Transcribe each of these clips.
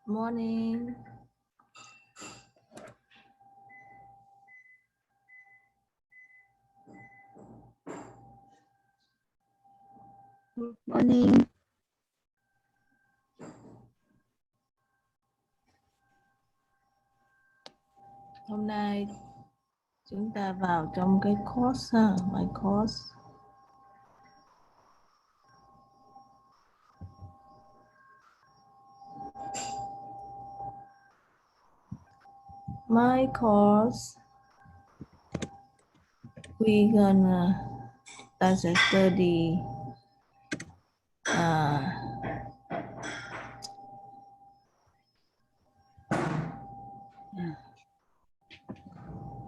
Morning. Good morning. Hôm nay chúng ta vào trong cái course ha, my course. My course. We're gonna study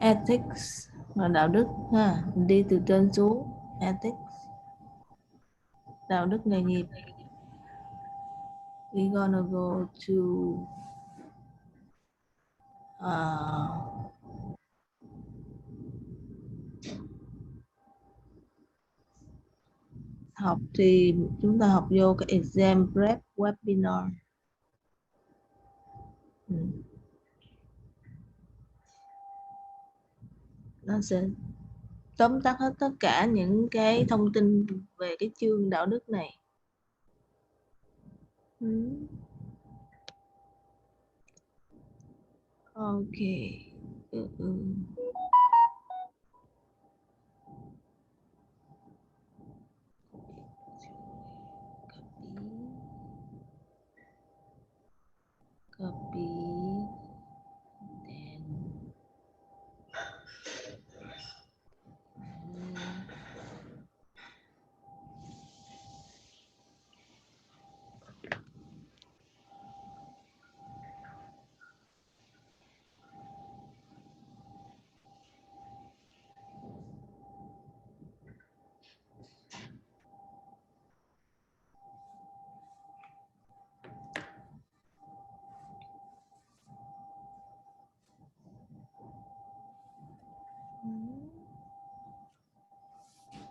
ethics và đạo đức ha, đi từ trên xuống. Ethics, đạo đức nghề nghiệp. We're gonna go to học thì chúng ta học vô cái exam prep webinar. Nó sẽ tóm tắt hết tất cả những cái thông tin về cái chương đạo đức này. Ok. Copy.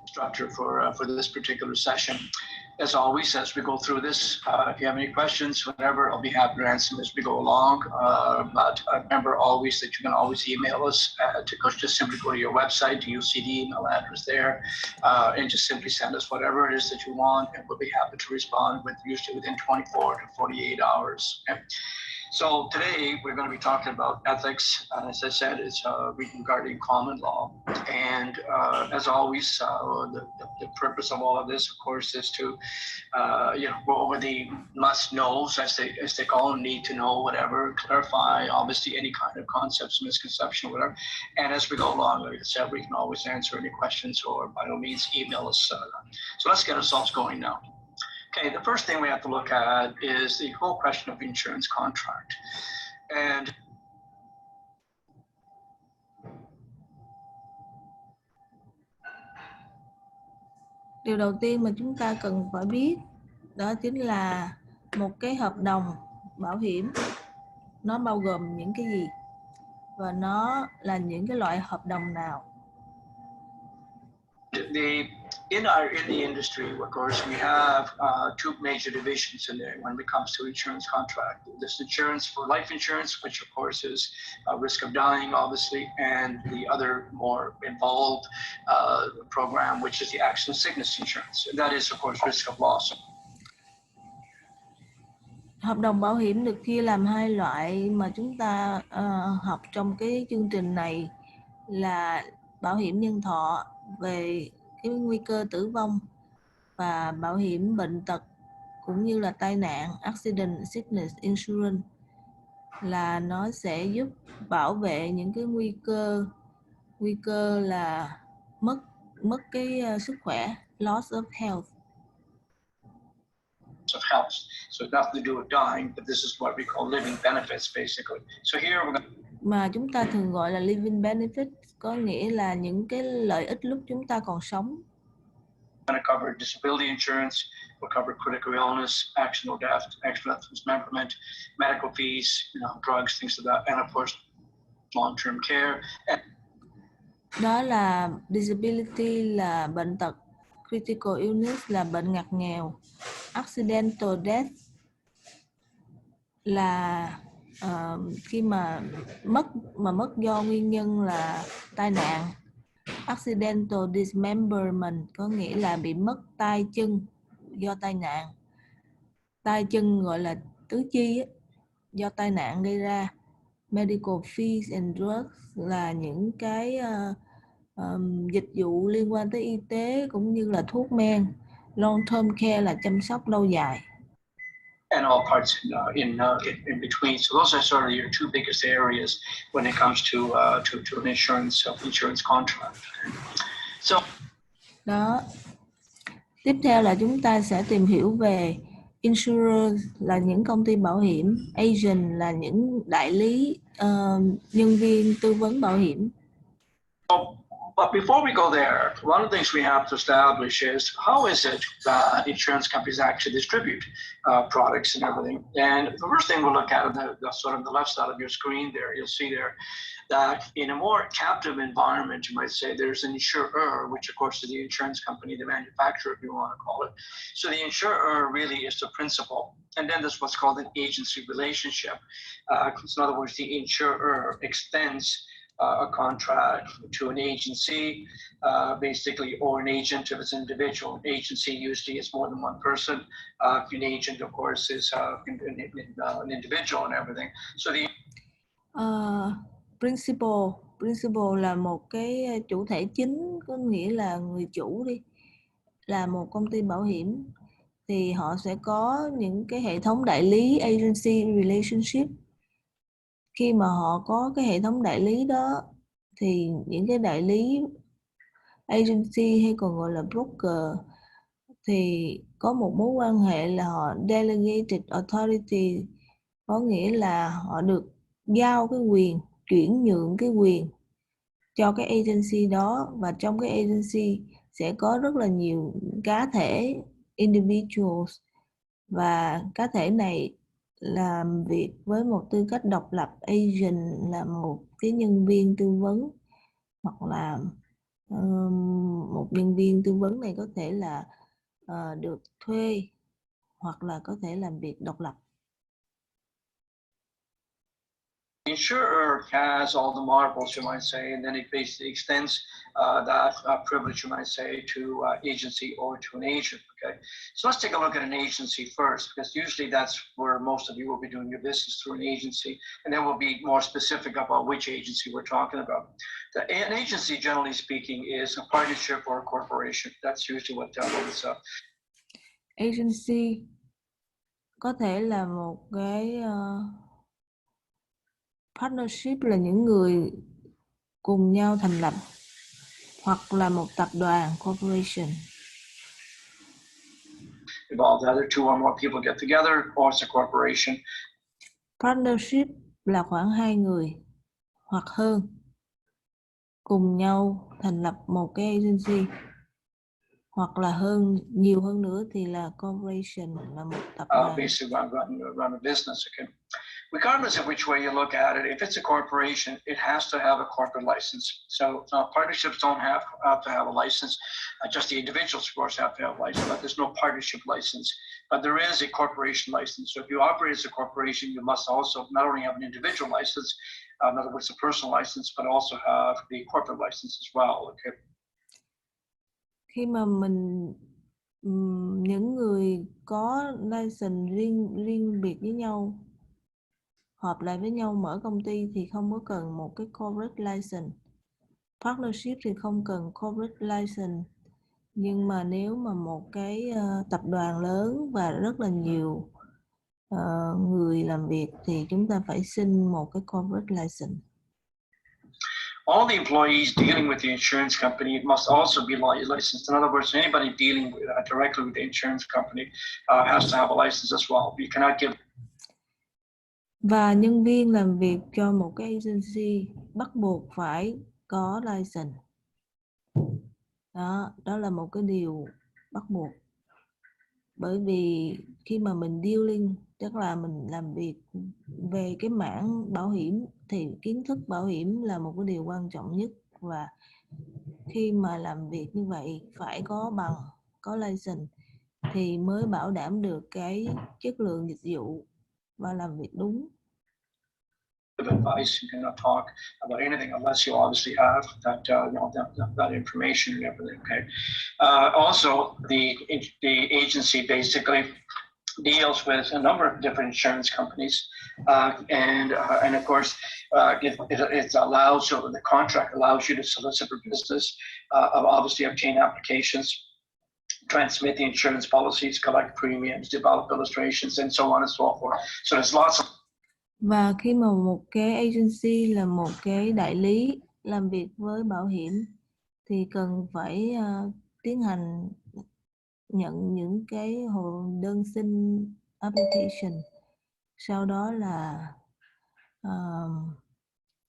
Structure for this particular session. As always, as we go through this, if you have any questions, whatever, I'll be happy to answer them as we go along. But remember always that you can always email us to go, just simply go to your website, you'll see the email address there, and just simply send us whatever it is that you want, and we'll be happy to respond usually within 24 to 48 hours. Okay? So today we're going to be talking about ethics. As I said, it's regarding common law. And as always, the purpose of all of this, of course, is to go over the must-knows, as they call them, need to know, whatever, clarify, obviously, any kind of concepts, misconception, whatever. And as we go along, like I said, we can always answer any questions, or by all means, email us. So let's get ourselves going now. Okay, the first thing we have to look at is the whole question of insurance contract. And điều đầu tiên mà chúng ta cần phải biết đó chính là một cái hợp đồng bảo hiểm nó bao gồm những cái gì và nó là những cái loại hợp đồng nào. In the industry, of course, we have two major divisions in there when it comes to insurance contract. There's insurance for life insurance, which of course is risk of dying, obviously, and the other more involved program, which is the accident sickness insurance. And that is, of course, risk of loss. Hợp đồng bảo hiểm được chia làm hai loại mà chúng ta học trong cái chương trình này là bảo hiểm nhân thọ về cái nguy cơ tử vong và bảo hiểm bệnh tật cũng như là tai nạn, accident sickness insurance, là nó sẽ giúp bảo vệ những cái nguy cơ là mất cái sức khỏe, loss of health. Of health, so nothing to do with dying, but this is what we call living benefits, basically. So here we're going mà chúng ta thường gọi là living benefit, có nghĩa là những cái lợi ích lúc chúng ta còn sống. We're going to cover disability insurance, we'll cover critical illness, accidental death, accidental dismemberment, medical fees, drugs, things like that, and of course long-term care. Đó là disability là bệnh tật, critical illness là bệnh ngặt nghèo, accidental death là khi mà mất do nguyên nhân là tai nạn. Accidental dismemberment có nghĩa là bị mất tay chân do tai nạn. Tay chân gọi là tứ chi ấy, do tai nạn gây ra. Medical fees and drugs là những cái dịch vụ liên quan tới y tế cũng như là thuốc men. Long term care là chăm sóc lâu dài. And all parts in between. So those are sort of your two biggest areas when it comes to an insurance contract. So đó. Tiếp theo là chúng ta sẽ tìm hiểu về insurer là những công ty bảo hiểm, agent là những đại lý, nhân viên tư vấn bảo hiểm. But before we go there, one of the things we have to establish is how is it that insurance companies actually distribute products and everything. And the first thing we'll look at on the sort of the left side of your screen there, you'll see there that in a more captive environment, you might say there's an insurer, which of course is the insurance company, the manufacturer, if you want to call it. So the insurer really is the principal. And then there's what's called an agency relationship. So in other words, the insurer extends a contract to an agency, basically, or an agent if it's an individual. An agency usually is more than one person. An agent, of course, is an individual and everything. So the principal là một cái chủ thể chính, có nghĩa là người chủ đi, là một công ty bảo hiểm thì họ sẽ có những cái hệ thống đại lý agency relationship. Khi mà họ có cái hệ thống đại lý đó thì những cái đại lý agency hay còn gọi là broker thì có một mối quan hệ là họ delegated authority, có nghĩa là họ được giao cái quyền, chuyển nhượng cái quyền cho cái agency đó, và trong cái agency sẽ có rất là nhiều cá thể individuals, và cá thể này làm việc với một tư cách độc lập. Agent là một cái nhân viên tư vấn, hoặc là một nhân viên tư vấn này có thể là được thuê hoặc là có thể làm việc độc lập. The insurer has all the marbles, you might say, and then it basically extends that privilege, you might say, to agency or to an agent. Okay, so let's take a look at an agency first, because usually that's where most of you will be doing your business, through an agency, and then we'll be more specific about which agency we're talking about. An agency, generally speaking, is a partnership or a corporation. That's usually what it's up. Agency có thể là một cái partnership là những người cùng nhau thành lập, hoặc là một tập đoàn corporation. Involved either two or more people get together, or it's a corporation. Partnership là khoảng 2 người hoặc hơn cùng nhau thành lập một cái agency, hoặc là nhiều hơn nữa thì là corporation, là một tập đoàn. Basically run a business. Okay. Regardless of which way you look at it, if it's a corporation, it has to have a corporate license. So partnerships don't have to have a license. Just the individuals, of course, have to have a license, but there's no partnership license. But there is a corporation license. So if you operate as a corporation, you must also not only have an individual license, in other words, a personal license, but also have the corporate license as well. Okay. Khi mà những người có license riêng biệt với nhau hợp lại với nhau mở công ty thì không có cần một cái corporate license. Partnership thì không cần corporate license, nhưng mà nếu mà một cái tập đoàn lớn và rất là nhiều người làm việc thì chúng ta phải xin một cái corporate license. All the employees dealing with the insurance company must also be licensed. In other words, anybody dealing directly with the insurance company has to have a license as well. You cannot give. Và nhân viên làm việc cho một cái agency bắt buộc phải có license. Đó là một cái điều bắt buộc. Bởi vì khi mà mình dealing tức là mình làm việc về cái mảng bảo hiểm thì kiến thức bảo hiểm là một cái điều quan trọng nhất, và khi mà làm việc như vậy phải có bằng, có license thì mới bảo đảm được cái chất lượng dịch vụ và làm việc đúng. Advice, you cannot talk about anything unless you obviously have that that information and everything. Okay. Also, the agency basically deals with a number of different insurance companies, and of course, it allows, so the contract allows you to solicit for business, obviously obtain applications, transmit the insurance policies, collect premiums, develop illustrations, and so on and so forth. So there's lots of. Và khi mà một cái agency là một cái đại lý làm việc với bảo hiểm thì cần phải tiến hành nhận những cái hồ đơn xin application, sau đó là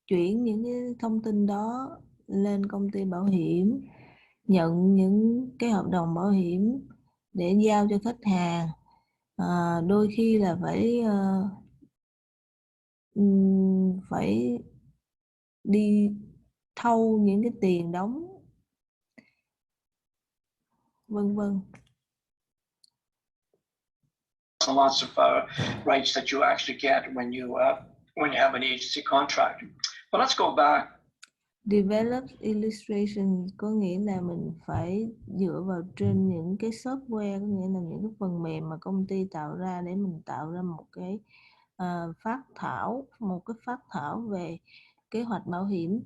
chuyển những cái thông tin đó lên công ty bảo hiểm, nhận những cái hợp đồng bảo hiểm để giao cho khách hàng. Đôi khi là phải đi thâu những cái tiền đóng, vân vân. Lots of rights that you actually get when you have an agency contract. But let's go back. Develop illustration có nghĩa là mình phải dựa vào trên những cái software, có nghĩa là những cái phần mềm mà công ty tạo ra để mình tạo ra một cái phát thảo về kế hoạch bảo hiểm.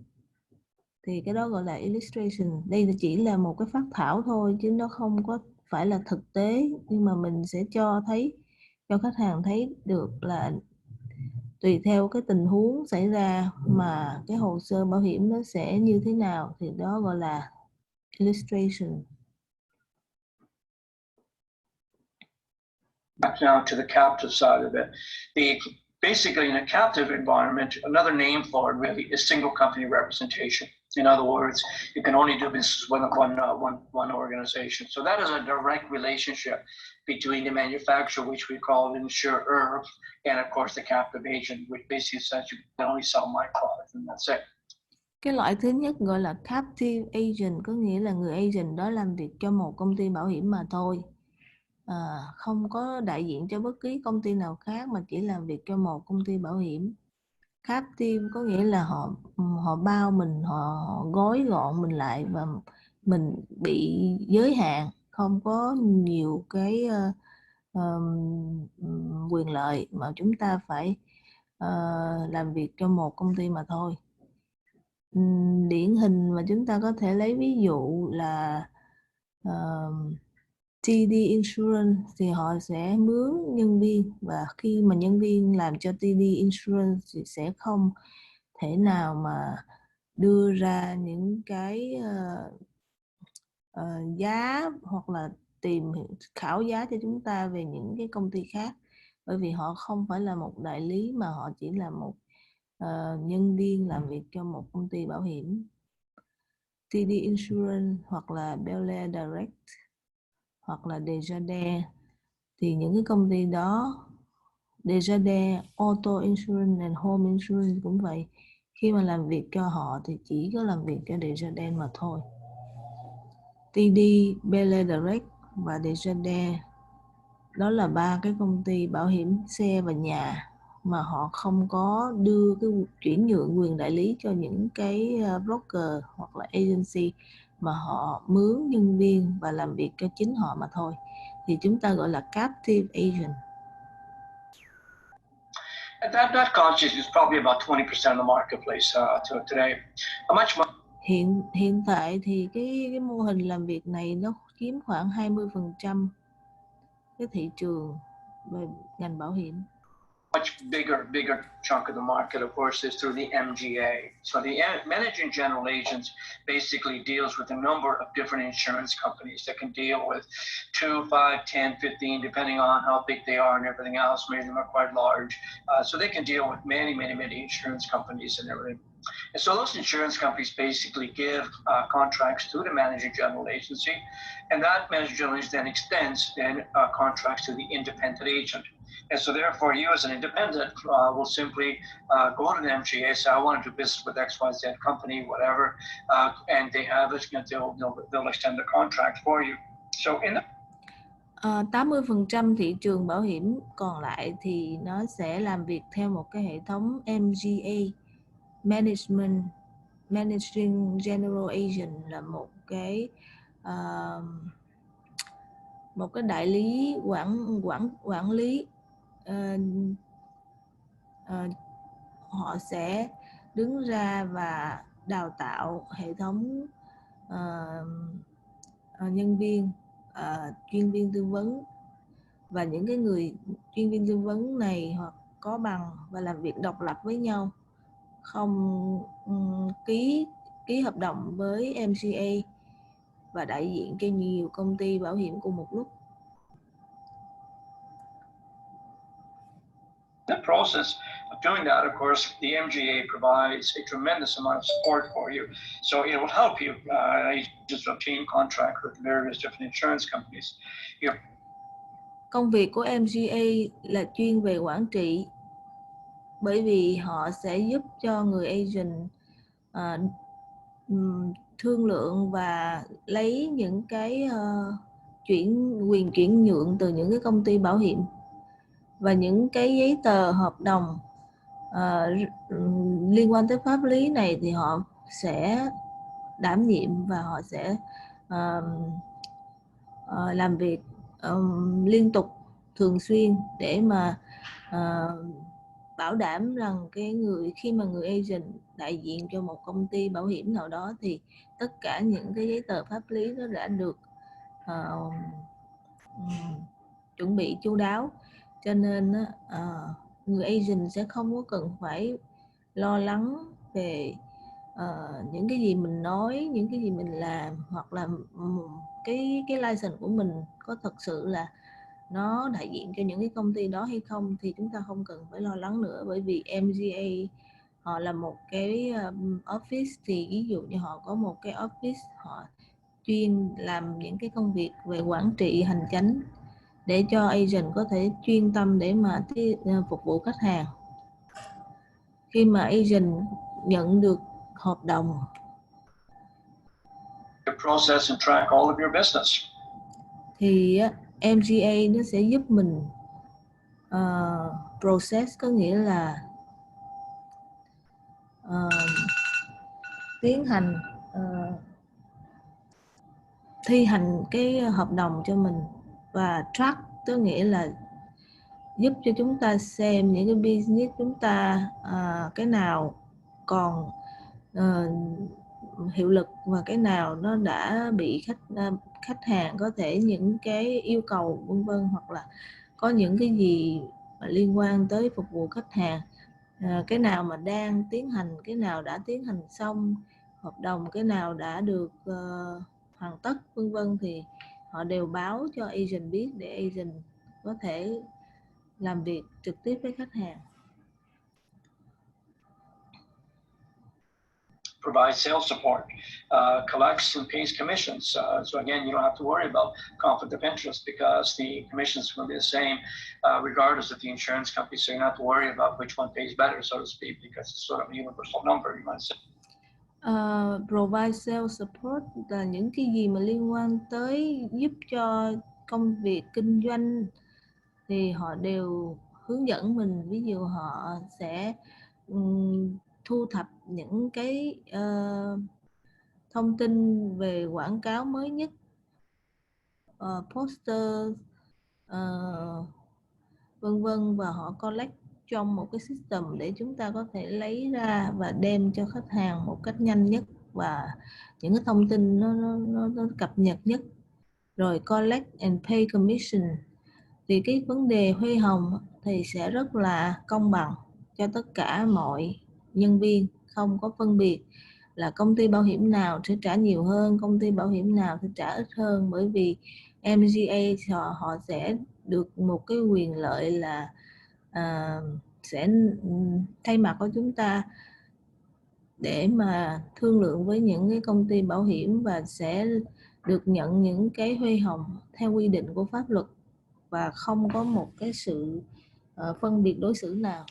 Thì cái đó gọi là illustration. Đây là chỉ là một cái phát thảo thôi chứ nó không có phải là thực tế, nhưng mà mình sẽ cho khách hàng thấy được là tùy theo cái tình huống xảy ra mà cái hồ sơ bảo hiểm nó sẽ như thế nào, thì đó gọi là illustration. Back now to the captive side of it. Basically in a captive environment, another name for it really is single company representation. In other words, you can only do business with one organization. So that is a direct relationship between the manufacturer, which we call the insurer, and of course the captive agent, which basically says you can only sell my product and that's it. Cái loại thứ nhất gọi là captive agent, có nghĩa là người agent đó làm việc cho một công ty bảo hiểm mà thôi. Không có đại diện cho bất kỳ công ty nào khác mà chỉ làm việc cho một công ty bảo hiểm. Captive có nghĩa là họ bao mình, họ gói gọn mình lại và mình bị giới hạn, không có nhiều cái quyền lợi mà chúng ta phải làm việc cho một công ty mà thôi. Điển hình mà chúng ta có thể lấy ví dụ là TD Insurance thì họ sẽ mướn nhân viên, và khi mà nhân viên làm cho TD Insurance thì sẽ không thể nào mà đưa ra những cái giá hoặc là khảo giá cho chúng ta về những cái công ty khác, bởi vì họ không phải là một đại lý mà họ chỉ là một nhân viên làm việc cho một công ty bảo hiểm. TD Insurance hoặc là Bel Air Direct hoặc là Desjardins, thì những cái công ty đó, Desjardins Auto Insurance and Home Insurance cũng vậy, khi mà làm việc cho họ thì chỉ có làm việc cho Desjardins mà thôi. TD, Bel Air Direct và Desjardins, đó là ba cái công ty bảo hiểm xe và nhà mà họ không có đưa cái chuyển nhượng quyền đại lý cho những cái broker hoặc là agency, mà họ mướn nhân viên và làm việc cho chính họ mà thôi, thì chúng ta gọi là captive agent. And that constitutes probably about 20% of the marketplace today. Hiện tại thì cái mô hình làm việc này nó chiếm khoảng 20% cái thị trường về ngành bảo hiểm. Much bigger chunk of the market, of course, is through the MGA. So the managing general agents basically deals with a number of different insurance companies that can deal with 2, 5, 10, 15, depending on how big they are and everything else. Many of them are quite large. So they can deal with many insurance companies and everything. And so those insurance companies basically give contracts to the managing general agency, and that managing general agency then extends contracts to the independent agent. And so therefore, you as an independent will simply go on an MGA, say, I want to do business with XYZ company, whatever, and they have it, they'll extend the contract for you. So in 80% thị trường bảo hiểm còn lại thì nó sẽ làm việc theo một cái hệ thống MGA, Managing General Agent, là một cái đại lý quản lý. Họ sẽ đứng ra và đào tạo hệ thống nhân viên, chuyên viên tư vấn, và những cái người chuyên viên tư vấn này hoặc có bằng và làm việc độc lập với nhau, không ký hợp đồng với MGA và đại diện cho nhiều công ty bảo hiểm cùng một lúc. The process of doing that, of course, the MGA provides a tremendous amount of support for you. So it will help you just obtain contract with various different insurance companies. Công việc của MGA là chuyên về quản trị, bởi vì họ sẽ giúp cho người agent thương lượng và lấy những cái quyền chuyển nhượng từ những cái công ty bảo hiểm, và những cái giấy tờ hợp đồng liên quan tới pháp lý này thì họ sẽ đảm nhiệm, và họ sẽ làm việc liên tục, thường xuyên để mà bảo đảm rằng khi mà người agent đại diện cho một công ty bảo hiểm nào đó thì tất cả những cái giấy tờ pháp lý nó đã được chuẩn bị chu đáo, cho nên người agent sẽ không có cần phải lo lắng về những cái gì mình nói, những cái gì mình làm, hoặc là cái license của mình có thật sự là nó đại diện cho những cái công ty đó hay không, thì chúng ta không cần phải lo lắng nữa, bởi vì MGA họ là một cái office, thì ví dụ như họ có một cái office, họ chuyên làm những cái công việc về quản trị hành chánh để cho agent có thể chuyên tâm để mà phục vụ khách hàng. Khi mà agent nhận được hợp đồng process and track all of your business, thì MGA nó sẽ giúp mình process, có nghĩa là tiến hành thi hành cái hợp đồng cho mình, và track có nghĩa là giúp cho chúng ta xem những cái business chúng ta cái nào còn hiệu lực và cái nào nó đã bị khách hàng có thể những cái yêu cầu vân vân, hoặc là có những cái gì mà liên quan tới phục vụ khách hàng, cái nào mà đang tiến hành, cái nào đã tiến hành xong hợp đồng, cái nào đã được hoàn tất vân vân, thì họ đều báo cho agent biết để agent có thể làm việc trực tiếp với khách hàng. Provides sales support, collects and pays commissions. So again, you don't have to worry about conflict of interest because the commissions will be the same regardless of the insurance company. So you don't have to worry about which one pays better, so to speak, because it's sort of a universal number, you might say. Provide sales support là những cái gì mà liên quan tới giúp cho công việc kinh doanh, thì họ đều hướng dẫn mình. Ví dụ họ sẽ thu thập những cái thông tin về quảng cáo mới nhất, poster vân vân, và họ collect trong một cái system để chúng ta có thể lấy ra và đem cho khách hàng một cách nhanh nhất, và những cái thông tin nó cập nhật nhất. Rồi collect and pay commission, thì cái vấn đề huê hồng thì sẽ rất là công bằng cho tất cả mọi nhân viên, không có phân biệt là công ty bảo hiểm nào sẽ trả nhiều hơn, công ty bảo hiểm nào sẽ trả ít hơn, bởi vì MGA họ sẽ được một cái quyền lợi là sẽ thay mặt của chúng ta để mà thương lượng với những cái công ty bảo hiểm và sẽ được nhận những cái huê hồng theo quy định của pháp luật, và không có một cái sự phân biệt đối xử nào.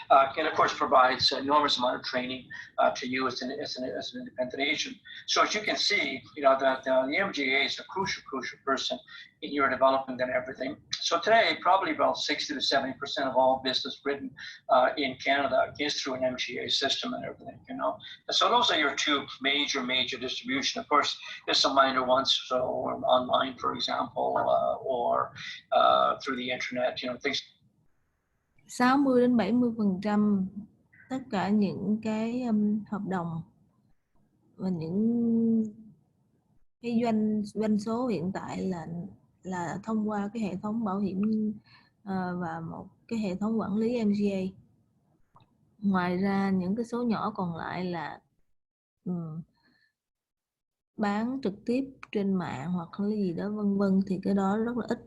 And of course provides enormous amount of training to you as an independent agent. So as you can see, that the MGA is a crucial person in your development and everything. So today, probably about 60 to 70% of all business written in Canada is through an MGA system and everything, So those are your two major distribution. Of course, there's some minor ones, so online, for example, or through the internet, things. 60 đến 70% tất cả những cái hợp đồng và những cái doanh số hiện tại là thông qua cái hệ thống bảo hiểm và một cái hệ thống quản lý MGA. Ngoài ra những cái số nhỏ còn lại là bán trực tiếp trên mạng hoặc là gì đó vân vân, thì cái đó rất là ít.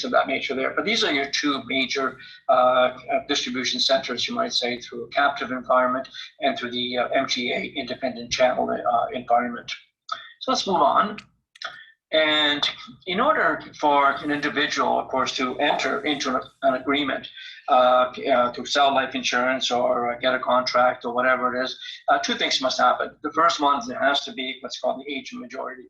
Of that nature there, but these are your two major distribution centers, you might say, through a captive environment and through the MGA independent channel environment. So let's move on. And in order for an individual, of course, to enter into an agreement to sell life insurance or get a contract or whatever it is, two things must happen. The first one is there has to be what's called the agent majority.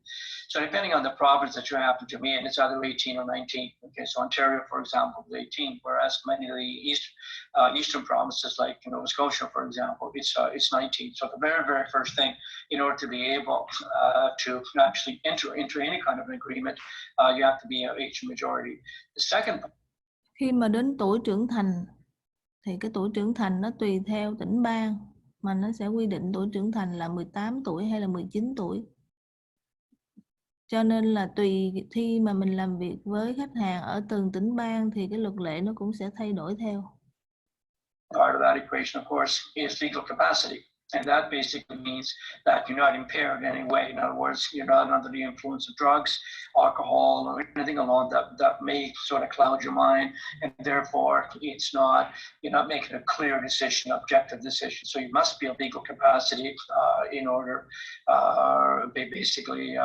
So depending on the province that you happen to be in, it's either 18 or 19. Okay, so Ontario, for example, is 18, whereas many of the eastern provinces, like Nova Scotia, for example, it's 19. So the very first thing, in order to be able to actually enter into any kind of an agreement, you have to be an agent majority. The second. Khi mà đến tuổi trưởng thành thì cái tuổi trưởng thành nó tùy theo tỉnh bang mà nó sẽ quy định tuổi trưởng thành là 18 tuổi hay là 19 tuổi. Cho nên là tùy khi mà mình làm việc với khách hàng ở từng tỉnh bang thì cái luật lệ nó cũng sẽ thay đổi theo. Part of that equation, of course, is legal capacity. And that basically means that you're not impaired in any way. In other words, you're not under the influence of drugs, alcohol, or anything along that may sort of cloud your mind. And therefore, you're not making a clear decision, objective decision. So you must be of legal capacity in order, basically,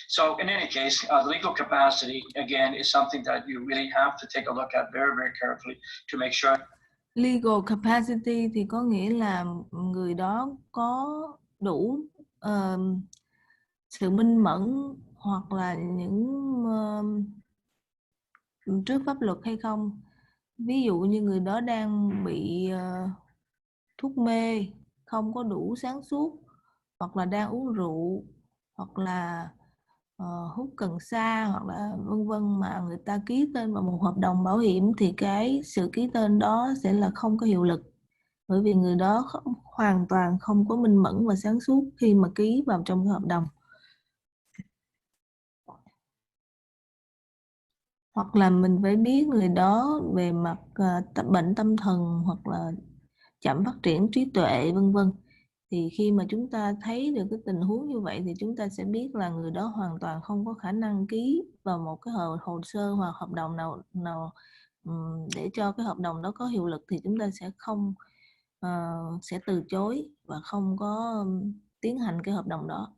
So in any case, legal capacity, again, is something that you really have to take a look at very carefully to make sure. Legal capacity thì có nghĩa là người đó có đủ sự minh mẫn hoặc là những trước pháp luật hay không. Ví dụ như người đó đang bị thuốc mê, không có đủ sáng suốt, hoặc là đang uống rượu, hoặc là hút cần sa, hoặc là vân vân, mà người ta ký tên vào một hợp đồng bảo hiểm thì cái sự ký tên đó sẽ là không có hiệu lực, bởi vì người đó hoàn toàn không có minh mẫn và sáng suốt khi mà ký vào trong cái hợp đồng. Hoặc là mình phải biết người đó về mặt bệnh tâm thần hoặc là chậm phát triển trí tuệ vân vân. Thì khi mà chúng ta thấy được cái tình huống như vậy thì chúng ta sẽ biết là người đó hoàn toàn không có khả năng ký vào một cái hồ sơ hoặc hợp đồng nào để cho cái hợp đồng đó có hiệu lực, thì chúng ta sẽ không sẽ từ chối và không có tiến hành cái hợp đồng đó.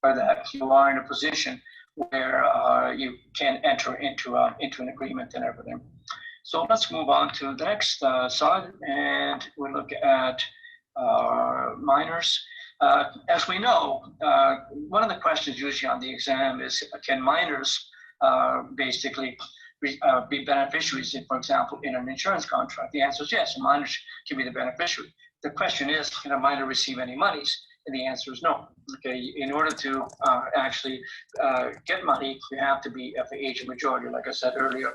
That you are in a position where you can enter into an agreement and everything. So let's move on to the next slide, and we'll look at minors. As we know, one of the questions usually on the exam is, can minors basically be beneficiaries, for example, in an insurance contract? The answer is yes, minors can be the beneficiary. The question is, can a minor receive any monies? And the answer is no. Okay, in order to actually get money, you have to be of the age of majority. Like I said earlier,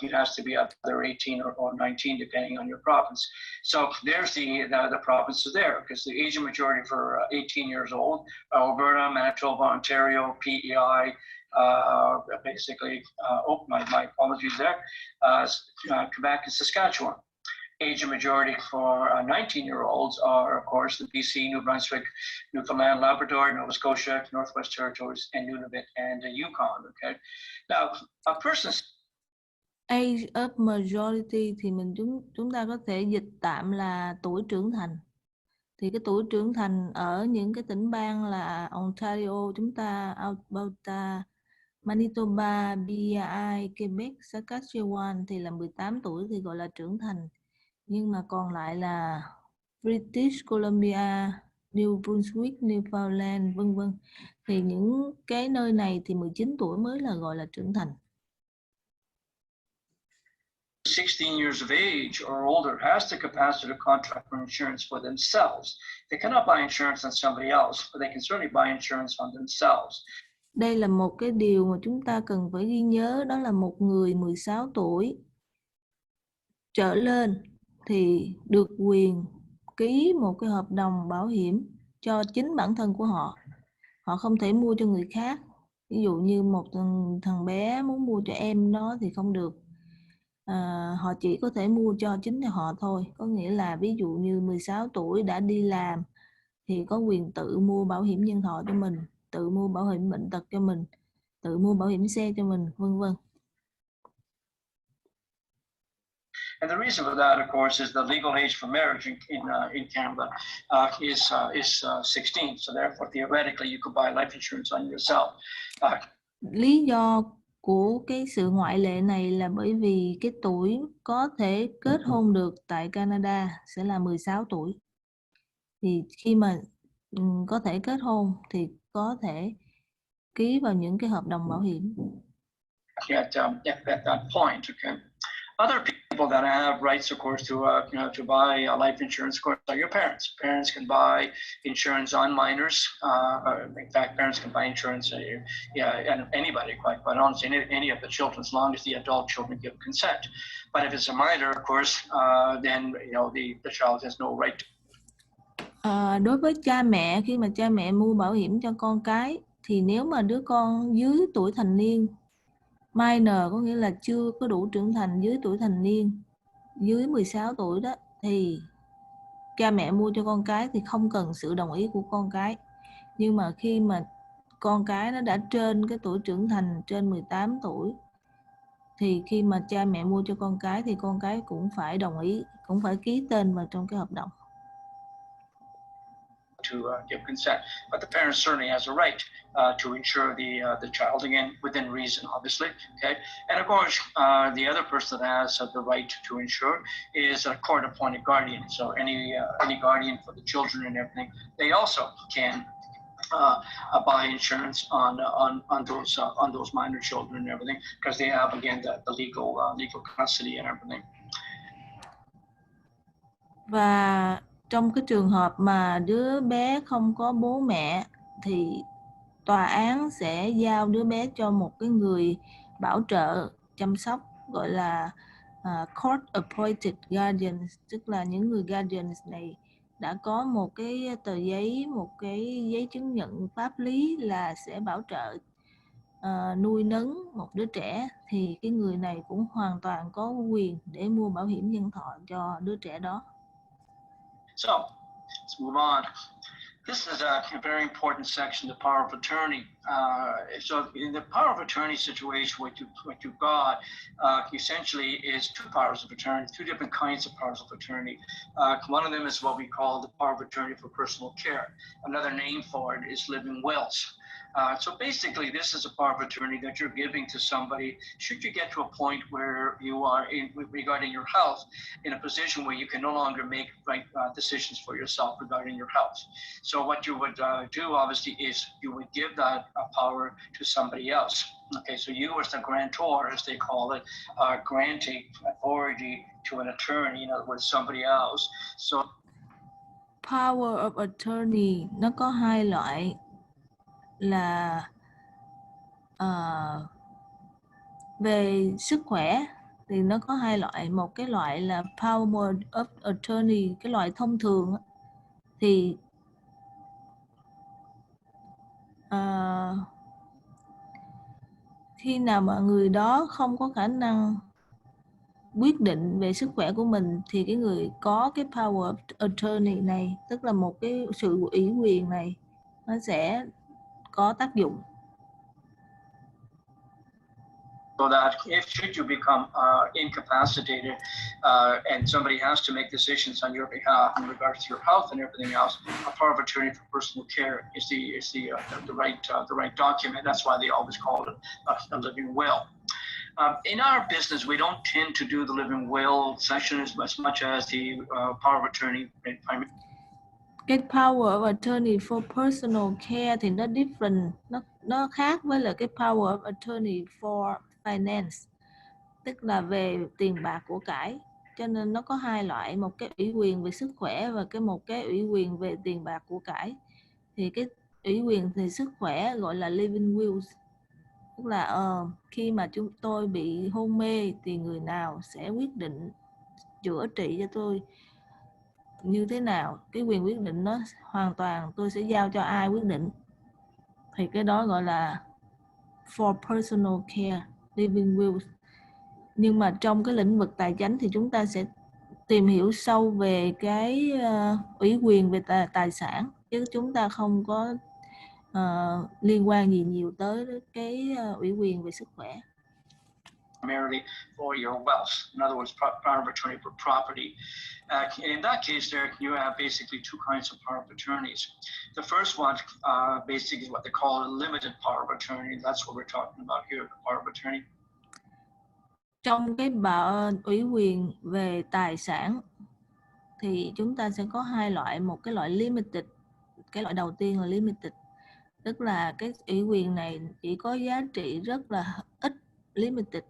it has to be either 18 or 19, depending on your province. So there's the provinces there, because the age of majority for 18 years old, Alberta, Manitoba, Ontario, PEI, basically, my apologies there, Quebec and Saskatchewan. age of majority for 19-year-olds are, of course, the BC, New Brunswick, Newfoundland, Labrador, Nova Scotia, Northwest Territories, and Nunavut and Yukon. Okay. Now, a person. Age of majority thì chúng ta có thể dịch tạm là tuổi trưởng thành. Thì cái tuổi trưởng thành ở những cái tỉnh bang là Ontario, chúng ta, Alberta, Manitoba, BI, Quebec, Saskatchewan thì là 18 tuổi thì gọi là trưởng thành. Nhưng mà còn lại là British Columbia, New Brunswick, Newfoundland, vân vân. Thì những cái nơi này thì 19 tuổi mới là gọi là trưởng thành. 16 years of age or older has the capacity to contract for insurance for themselves. They cannot buy insurance on somebody else, but they can certainly buy insurance on themselves. Đây là một cái điều mà chúng ta cần phải ghi nhớ, đó là một người 16 tuổi trở lên thì được quyền ký một cái hợp đồng bảo hiểm cho chính bản thân của họ. Họ không thể mua cho người khác. Ví dụ như một thằng bé muốn mua cho em nó thì không được. Họ chỉ có thể mua cho chính cho họ thôi. Có nghĩa là ví dụ như 16 tuổi đã đi làm thì có quyền tự mua bảo hiểm nhân thọ cho mình, tự mua bảo hiểm bệnh tật cho mình, tự mua bảo hiểm xe cho mình, vân vân. And the reason for that, of course, is the legal age for marriage in Canada is 16. So therefore, theoretically, you could buy life insurance on yourself. Lý do của cái sự ngoại lệ này là bởi vì cái tuổi có thể kết hôn được tại Canada sẽ là 16 tuổi. Thì khi mà có thể kết hôn thì có thể ký vào những cái hợp đồng bảo hiểm. At that point, okay. Other people that have rights, of course, to buy life insurance, of course, are your parents. Parents can buy insurance on minors. In fact, parents can buy insurance, and anybody, quite honestly, any of the children, as long as the adult children give consent. But if it's a minor, of course, then the child has no right. Đối với cha mẹ, khi mà cha mẹ mua bảo hiểm cho con cái, thì nếu mà đứa con dưới tuổi thành niên, minor có nghĩa là chưa có đủ trưởng thành, dưới tuổi thành niên, dưới 16 tuổi đó, thì cha mẹ mua cho con cái thì không cần sự đồng ý của con cái. Nhưng mà khi mà con cái nó đã trên cái tuổi trưởng thành, trên 18 tuổi, thì khi mà cha mẹ mua cho con cái thì con cái cũng phải đồng ý, cũng phải ký tên vào trong cái hợp đồng. To give consent, but the parent certainly has a right to insure the child, again within reason, obviously. Okay, and of course, the other person that has the right to insure is a court-appointed guardian. So any guardian for the children and everything, they also can buy insurance on those minor children and everything, because they have, again, the legal custody and everything. Và trong cái trường hợp mà đứa bé không có bố mẹ thì tòa án sẽ giao đứa bé cho một cái người bảo trợ chăm sóc, gọi là court appointed guardians, tức là những người guardians này đã có một cái tờ giấy, một cái giấy chứng nhận pháp lý là sẽ bảo trợ nuôi nấng một đứa trẻ, thì cái người này cũng hoàn toàn có quyền để mua bảo hiểm nhân thọ cho đứa trẻ đó. So, let's move on. This is a very important section, the power of attorney. So in the power of attorney situation, what you've got essentially is two powers of attorney, two different kinds of powers of attorney. One of them is what we call the power of attorney for personal care. Another name for it is living wills. So basically, this is a power of attorney that you're giving to somebody should you get to a point where you are, regarding your health, in a position where you can no longer make right decisions for yourself regarding your health. So what you would do, obviously, is you would give that power to somebody else. Okay, so you as the grantor, as they call it, are granting authority to an attorney, in other words, somebody else. So Power of attorney nó có hai loại là về sức khỏe thì nó có hai loại. Một cái loại là power of attorney, cái loại thông thường thì khi nào mà người đó không có khả năng quyết định về sức khỏe của mình thì cái người có cái power of attorney này, tức là một cái sự ủy quyền này, nó sẽ có tác dụng. So that if should you become incapacitated and somebody has to make decisions on your behalf in regards to your health and everything else, a power of attorney for personal care is the right document. That's why they always call it a living will. In our business, we don't tend to do the living will section as much as the power of attorney. Cái power of attorney for personal care thì nó different, nó khác với là cái power of attorney for finance, tức là về tiền bạc của cải. Cho nên nó có hai loại, một cái ủy quyền về sức khỏe và một cái ủy quyền về tiền bạc của cải. Thì cái ủy quyền về sức khỏe gọi là living will, tức là khi mà chúng tôi bị hôn mê thì người nào sẽ quyết định chữa trị cho tôi như thế nào, cái quyền quyết định nó hoàn toàn tôi sẽ giao cho ai quyết định, thì cái đó gọi là for personal care, living will. Nhưng mà trong cái lĩnh vực tài chính thì chúng ta sẽ tìm hiểu sâu về cái ủy quyền về tài sản, chứ chúng ta không có liên quan gì nhiều tới cái ủy quyền về sức khỏe. Primarily for your wealth, in other words, power of attorney for property. In that case, there you have basically two kinds of power of attorneys. The first one, basically, is what they call a limited power of attorney. That's what we're talking about here, the power of attorney. Trong cái ủy quyền về tài sản thì chúng ta sẽ có hai loại, một cái loại limited, cái loại đầu tiên là limited, tức là cái ủy quyền này chỉ có giá trị rất là ít, limited.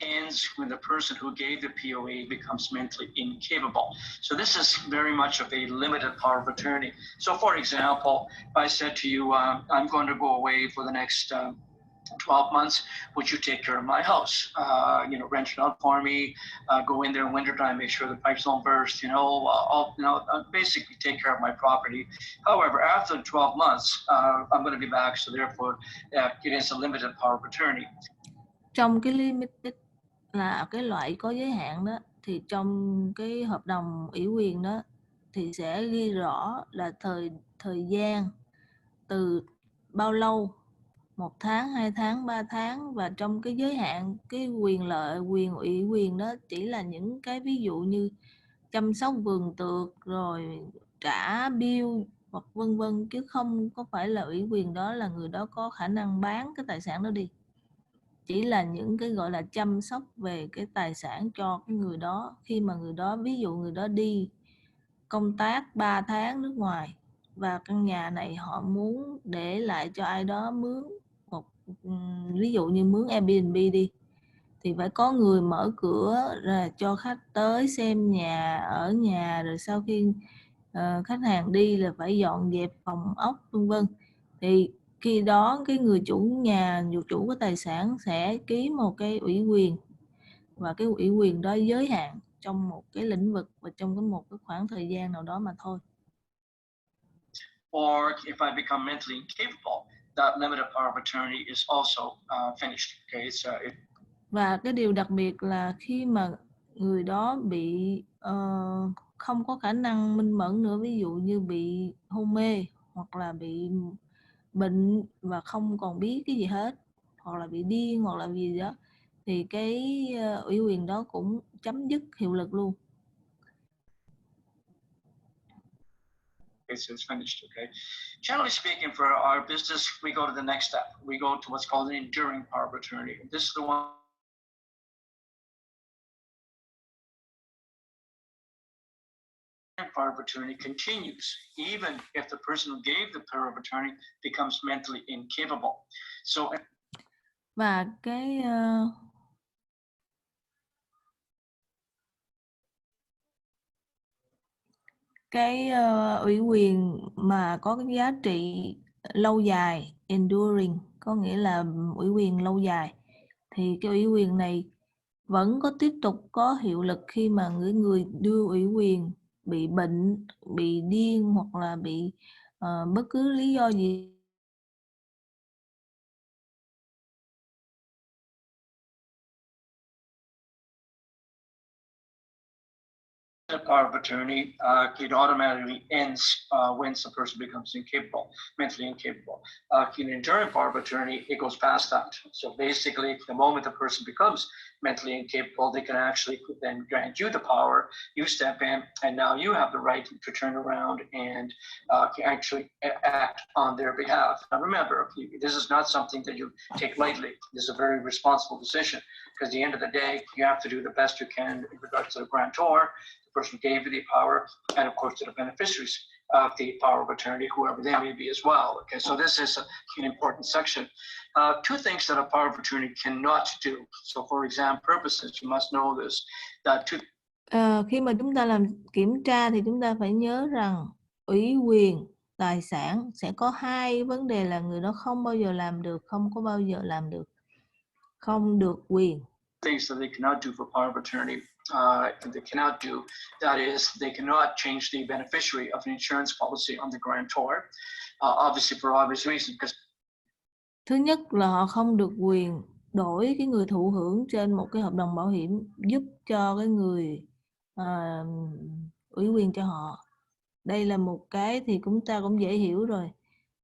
Ends when the person who gave the POA becomes mentally incapable. So this is very much of a limited power of attorney. So for example, if I said to you, I'm going to go away for the next 12 months, would you take care of my house? Rent it out for me, go in there in wintertime, make sure the pipes don't burst, basically take care of my property. However, after 12 months, I'm going to be back, so therefore it is a limited power of attorney. Trong cái limited là cái loại có giới hạn đó, thì trong cái hợp đồng ủy quyền đó thì sẽ ghi rõ là thời gian từ bao lâu, 1 tháng, 2 tháng, 3 tháng, và trong cái giới hạn cái quyền ủy quyền đó chỉ là những cái ví dụ như chăm sóc vườn tược rồi trả bill hoặc vân vân, chứ không có phải là ủy quyền đó là người đó có khả năng bán cái tài sản đó đi. Chỉ là những cái gọi là chăm sóc về cái tài sản cho cái người đó, khi mà người đó, ví dụ người đó đi công tác 3 tháng nước ngoài và căn nhà này họ muốn để lại cho ai đó mướn, ví dụ như mướn Airbnb đi, thì phải có người mở cửa ra cho khách tới xem nhà, ở nhà, rồi sau khi khách hàng đi là phải dọn dẹp phòng ốc vân vân. Thì khi đó cái người chủ nhà, chủ của tài sản sẽ ký một cái ủy quyền, và cái ủy quyền đó giới hạn trong một cái lĩnh vực và trong một cái khoảng thời gian nào đó mà thôi. Or if I become mentally incapable, that limited power of attorney is also finished. Okay, Và cái điều đặc biệt là khi mà người đó bị không có khả năng minh mẫn nữa, ví dụ như bị hôn mê hoặc là bị bệnh và không còn biết cái gì hết, hoặc là bị điên hoặc là gì đó, thì cái ủy quyền đó cũng chấm dứt hiệu lực luôn. Okay, so it's finished. Okay. Generally speaking, for our business, we go to the next step. We go to what's called an enduring power of attorney. This is the one power of attorney continues even if the person who gave the power of attorney becomes mentally incapable. So, và cái ủy quyền mà có cái giá trị lâu dài, enduring, có nghĩa là ủy quyền lâu dài, thì cái ủy quyền này vẫn có tiếp tục có hiệu lực khi mà người đưa ủy quyền bị bệnh, bị điên hoặc là bị bất cứ lý do gì The power of attorney, it automatically ends once the person becomes incapable, mentally incapable. In enduring power of attorney, it goes past that. So basically, the moment the person becomes mentally incapable, they can actually then grant you the power, you step in, and now you have the right to turn around and actually act on their behalf. Now remember, this is not something that you take lightly. This is a very responsible decision, because at the end of the day, you have to do the best you can in regards to the grantor, the person who gave you the power, and of course to the beneficiaries of the power of attorney, whoever they may be as well. Okay, so this is an important section. Two things that a power of attorney cannot do. So for exam purposes, you must know this. Khi mà chúng ta làm kiểm tra thì chúng ta phải nhớ rằng ủy quyền tài sản sẽ có hai vấn đề là người đó không bao giờ làm được, không có bao giờ làm được, không được quyền. Things that they cannot do for power of attorney, they cannot do, that is, they cannot change the beneficiary of an insurance policy on the grantor, obviously for obvious reasons. Because thứ nhất là họ không được quyền đổi cái người thụ hưởng trên một cái hợp đồng bảo hiểm giúp cho cái người ủy quyền cho họ. Đây là một cái thì chúng ta cũng dễ hiểu rồi.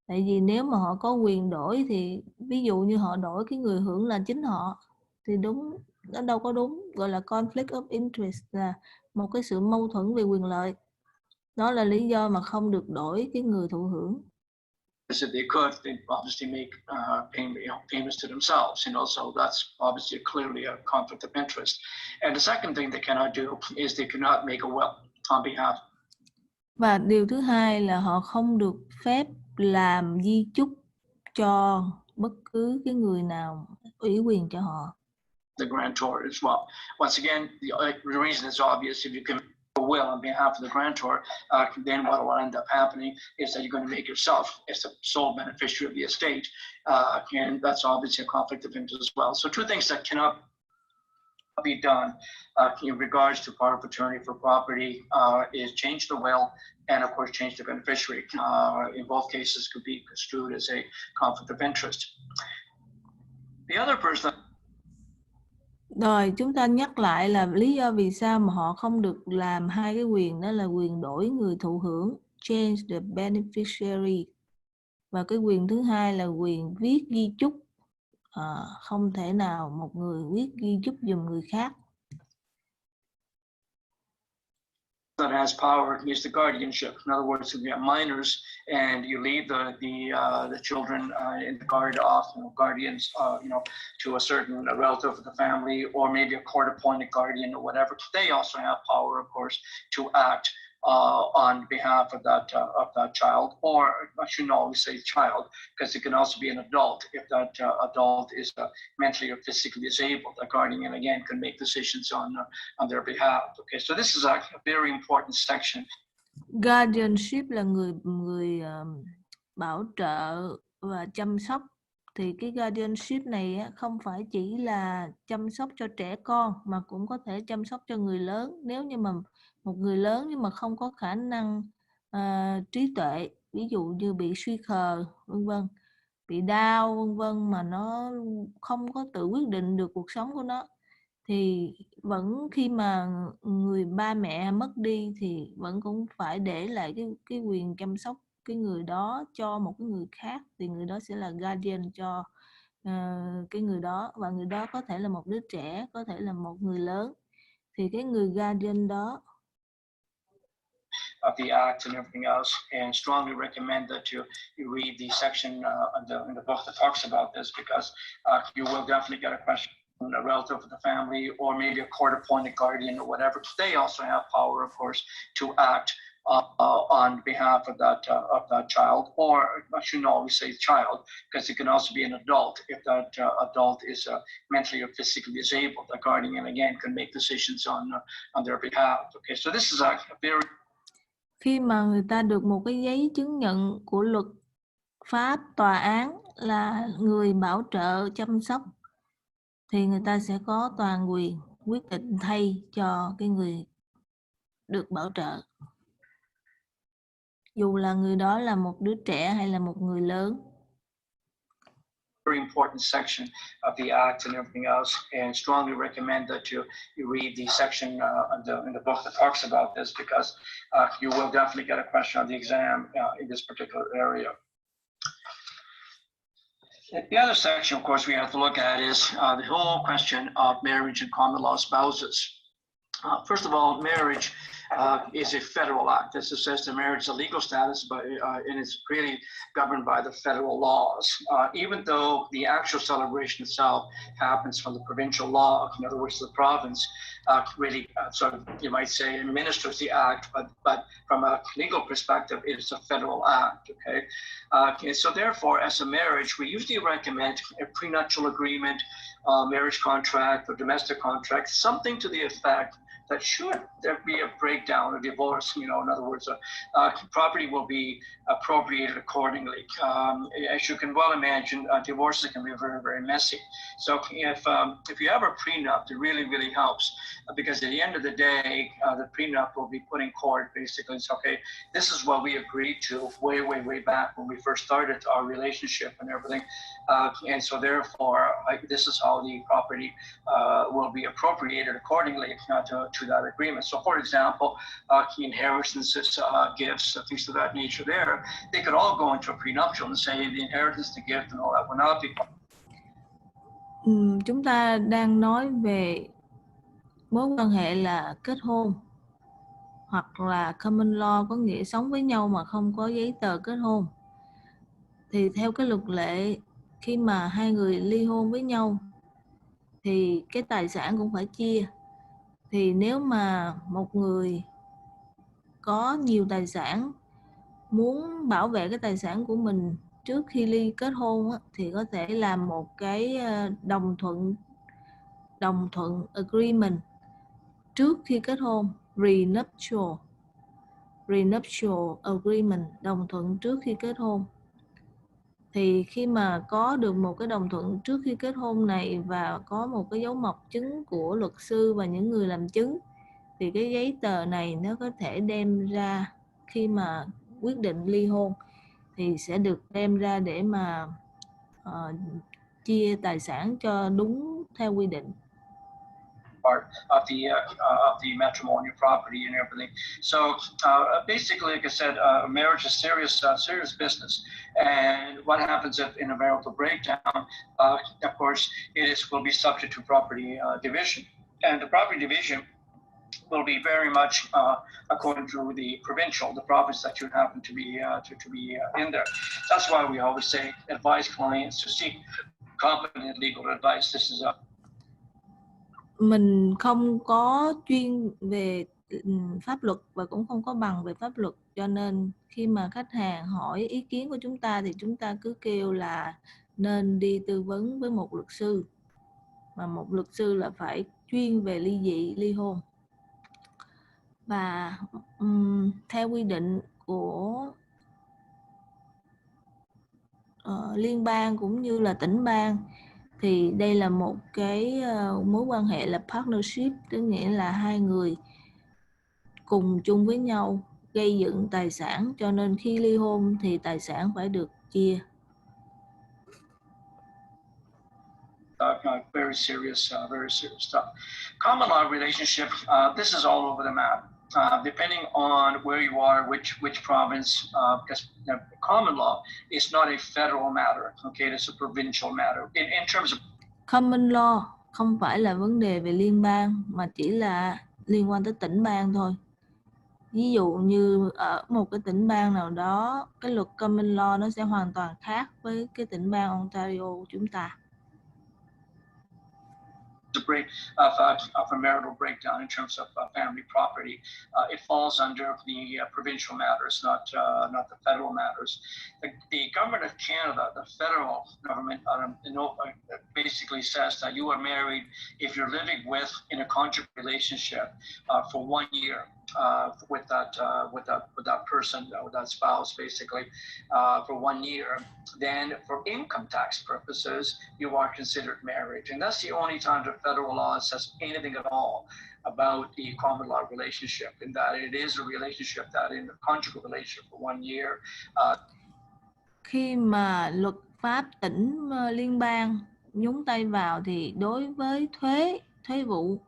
Tại vì nếu mà họ có quyền đổi thì ví dụ như họ đổi cái người hưởng là chính họ thì đúng, nó đâu có đúng, gọi là conflict of interest, là một cái sự mâu thuẫn về quyền lợi. Đó là lý do mà không được đổi cái người thụ hưởng. If they could, they obviously make payments to themselves, so that's obviously clearly a conflict of interest. And the second thing they cannot do is they cannot make a will on behalf. Và điều thứ hai là họ không được phép làm di chúc cho bất cứ cái người nào ủy quyền cho họ. The grantor as well. Once again, the reason is obvious. If you can a will on behalf of the grantor, then what will end up happening is that you're going to make yourself as the sole beneficiary of the estate, and that's obviously a conflict of interest as well. So two things that cannot be done in regards to power of attorney for property is change the will and of course change the beneficiary. In both cases could be construed as a conflict of interest. The other person. Rồi chúng ta nhắc lại là lý do vì sao mà họ không được làm hai cái quyền, đó là quyền đổi người thụ hưởng, change the beneficiary, và cái quyền thứ hai là quyền viết ghi chúc. Không thể nào một người viết ghi chúc giùm người khác. That has power is the guardianship. In other words, if you have minors and you leave the children in the guard of guardians, to a certain relative of the family, or maybe a court-appointed guardian or whatever, they also have power, of course, to act on behalf of that child, or I shouldn't always say child, because it can also be an adult. If that adult is mentally or physically disabled, the guardian again can make decisions on their behalf. Okay, so this is a very important section. Guardianship là người bảo trợ và chăm sóc. Thì cái guardianship này không phải chỉ là chăm sóc cho trẻ con mà cũng có thể chăm sóc cho người lớn. Nếu như mà một người lớn nhưng mà không có khả năng trí tuệ, ví dụ như bị suy khờ vân vân, bị đau vân vân, mà nó không có tự quyết định được cuộc sống của nó, thì vẫn khi mà người ba mẹ mất đi thì vẫn cũng phải để lại cái quyền chăm sóc cái người đó cho một cái người khác, thì người đó sẽ là guardian cho cái người đó, và người đó có thể là một đứa trẻ, có thể là một người lớn. Thì cái người guardian đó of the act and everything else, and strongly recommend that you read the section in the book that talks about this, because you will definitely get a question from a relative of the family, or maybe a court-appointed guardian or whatever. They also have power, of course, to act on behalf of that child, or I shouldn't always say child, because it can also be an adult. If that adult is mentally or physically disabled, the guardian again can make decisions on their behalf. Okay, so this is a very. Khi mà người ta được một cái giấy chứng nhận của luật pháp tòa án là người bảo trợ chăm sóc, thì người ta sẽ có toàn quyền quyết định thay cho cái người được bảo trợ, dù là người đó là một đứa trẻ hay là một người lớn. very important section of the Act and everything else, and strongly recommend that you read the section in the book that talks about this, because you will definitely get a question on the exam in this particular area. The other section, of course, we have to look at is the whole question of marriage and common law spouses. First of all, marriage is a federal act. As it says, the marriage is a legal status, but and it's really governed by the federal laws. Even though the actual celebration itself happens from the provincial law, in other words, the province really sort of, you might say, administers the act, but from a legal perspective, it is a federal act. Okay, and so therefore, as a marriage, we usually recommend a prenuptial agreement, marriage contract, or domestic contract, something to the effect that should there be a breakdown or divorce, in other words, property will be appropriated accordingly. As you can well imagine, divorces can be very, very messy. So if you have a prenup, it really, really helps, because at the end of the day, the prenup will be put in court. Basically, it's okay, this is what we agreed to way, way, way back when we first started our relationship and everything. And so therefore, this is how the property will be appropriated accordingly to that agreement. So for example, inheritances, gifts, things of that nature there, they could all go into a prenuptial and say the inheritance, the gift, and all that will not be. Chúng ta đang nói về mối quan hệ là kết hôn hoặc là common law, có nghĩa sống với nhau mà không có giấy tờ kết hôn. Thì theo cái luật lệ, khi mà hai người ly hôn với nhau thì cái tài sản cũng phải chia. Thì nếu mà một người có nhiều tài sản muốn bảo vệ cái tài sản của mình trước khi kết hôn thì có thể làm một cái đồng thuận agreement trước khi kết hôn, prenuptial agreement, đồng thuận trước khi kết hôn. Thì khi mà có được một cái đồng thuận trước khi kết hôn này và có một cái dấu mộc chứng của luật sư và những người làm chứng, thì cái giấy tờ này nó có thể đem ra khi mà quyết định ly hôn thì sẽ được đem ra để mà chia tài sản cho đúng theo quy định. Part of the matrimonial property and everything. So basically, like I said, marriage is serious business. And what happens if in a marital breakdown? Of course, will be subject to property division, and the property division will be very much according to the province that you happen to be in there. That's why we always say advise clients to seek competent legal advice. This is mình không có chuyên về pháp luật và cũng không có bằng về pháp luật, cho nên khi mà khách hàng hỏi ý kiến của chúng ta thì chúng ta cứ kêu là nên đi tư vấn với một luật sư, mà một luật sư là phải chuyên về ly dị, ly hôn. Và theo quy định của liên bang cũng như là tỉnh bang thì đây là một cái mối quan hệ là partnership, tức nghĩa là hai người cùng chung với nhau gây dựng tài sản, cho nên khi ly hôn thì tài sản phải được chia. Very serious stuff. Common law relationship, this is all over the map. Depending on where you are, which province, because common law is not a federal matter, okay, it's a provincial matter. In terms of common law không phải là vấn đề về liên bang mà chỉ là liên quan tới tỉnh bang thôi. Ví dụ như ở một cái tỉnh bang nào đó, cái luật common law nó sẽ hoàn toàn khác với cái tỉnh bang Ontario của chúng ta. Of a marital breakdown in terms of family property, it falls under the provincial matters, not the federal matters. The government of Canada, the federal government, basically says that you are married if you're living in a conjugal relationship for 1 year with that person, with that spouse, basically for 1 year. Then for income tax purposes, you are considered married. And that's the only time the federal law says anything at all about the common law relationship, in that it is a relationship that in a conjugal relationship for 1 year. Khi mà pháp tỉnh liên bang nhúng tay vào thì đối với thuế vụ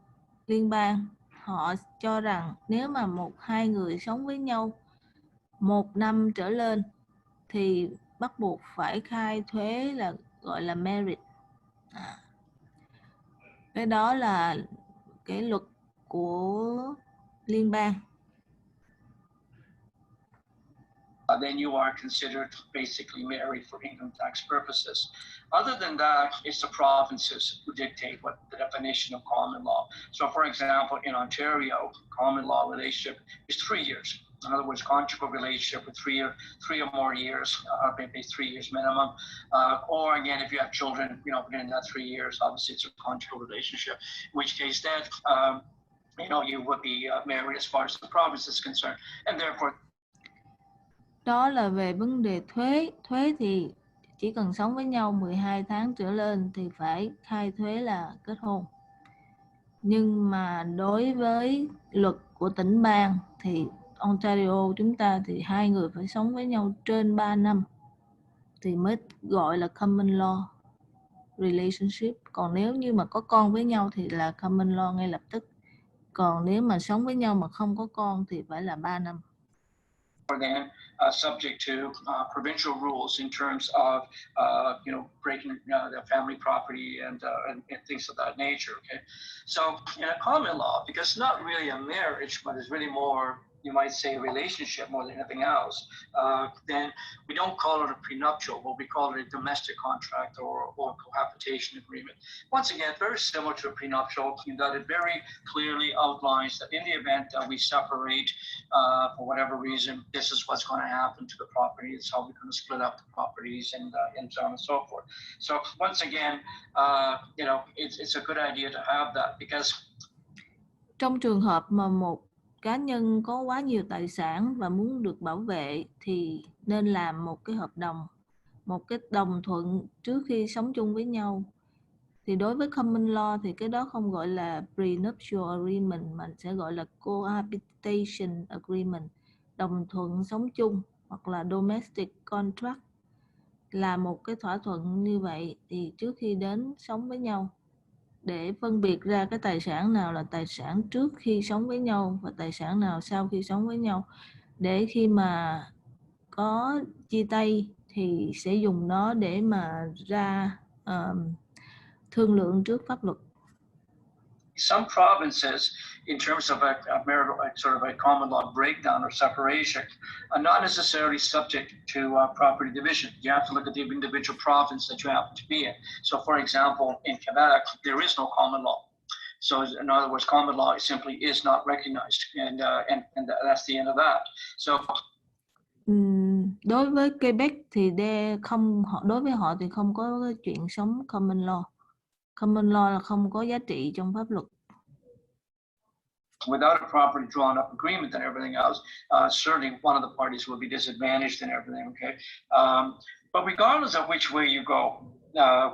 liên bang, họ cho rằng nếu mà hai người sống với nhau 1 năm trở lên thì bắt buộc phải khai thuế là gọi là marriage. Cái đó là cái luật của liên bang. Then you are considered basically married for income tax purposes. Other than that, it's the provinces who dictate what the definition of common law. So for example, in Ontario, common law relationship is 3 years. In other words, conjugal relationship with three or more years, maybe 3 years minimum. Or again, if you have children, within that 3 years, obviously it's a conjugal relationship, in which case then, you would be married as far as the province is concerned. And therefore, đó là về vấn đề thuế. Thuế thì chỉ cần sống với nhau 12 tháng trở lên thì phải khai thuế là kết hôn. Nhưng mà đối với luật của tỉnh bang thì Ontario chúng ta thì hai người phải sống với nhau trên 3 năm thì mới gọi là common law relationship. Còn nếu như mà có con với nhau thì là common law ngay lập tức. Còn nếu mà sống với nhau mà không có con thì phải là 3 năm. Then subject to provincial rules in terms of breaking the family property and things of that nature. Okay, so in a common law, because it's not really a marriage, but it's really more, you might say, a relationship more than anything else, then we don't call it a prenuptial, but we call it a domestic contract or cohabitation agreement. Once again, very similar to a prenuptial in that it very clearly outlines that in the event that we separate for whatever reason, this is what's going to happen to the property. It's how we're going to split up the properties and so on and so forth. So once again, it's a good idea to have that because trong trường hợp mà một cá nhân có quá nhiều tài sản và muốn được bảo vệ thì nên làm một cái hợp đồng, một cái đồng thuận trước khi sống chung với nhau. Thì đối với common law thì cái đó không gọi là prenuptial agreement mà sẽ gọi là cohabitation agreement, đồng thuận sống chung, hoặc là domestic contract, là một cái thỏa thuận như vậy thì trước khi đến sống với nhau để phân biệt ra cái tài sản nào là tài sản trước khi sống với nhau và tài sản nào sau khi sống với nhau, để khi mà có chia tay thì sẽ dùng nó để mà ra thương lượng trước pháp luật. Some provinces, in terms of a marital, sort of a common law breakdown or separation, are not necessarily subject to property division. You have to look at the individual province that you happen to be in. So, for example, in Quebec, there is no common law. So, in other words, common law simply is not recognized, and that's the end of that. So, đối với Quebec thì đối với họ thì không có cái chuyện sống common law. Common law là không có giá trị trong pháp luật. Without a properly drawn up agreement and everything else, certainly one of the parties will be disadvantaged and everything, okay? But regardless of which way you go,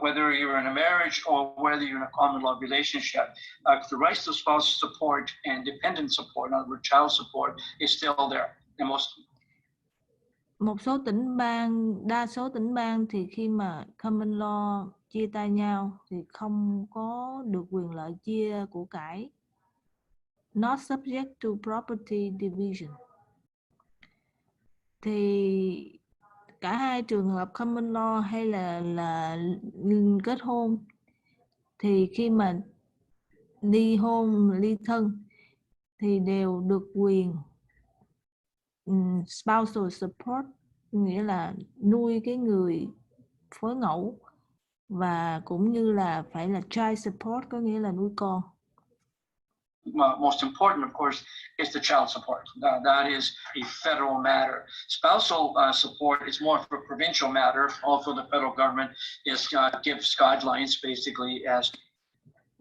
whether you're in a marriage or whether you're in a common law relationship, the rights to spousal support and dependent support, in other words, child support, is still there. And Một số tỉnh bang, đa số tỉnh bang thì khi mà common law chia tay nhau thì không có được quyền lợi chia của cải. Not subject to property division. Thì cả hai trường hợp common law hay là kết hôn thì khi mà ly hôn, ly thân thì đều được quyền spousal support, nghĩa là nuôi cái người phối ngẫu, và cũng như là phải là child support, có nghĩa là nuôi con. most important, of course, is the child support. That is a federal matter. Spousal support is more of a provincial matter. Also, the federal government gives guidelines basically as.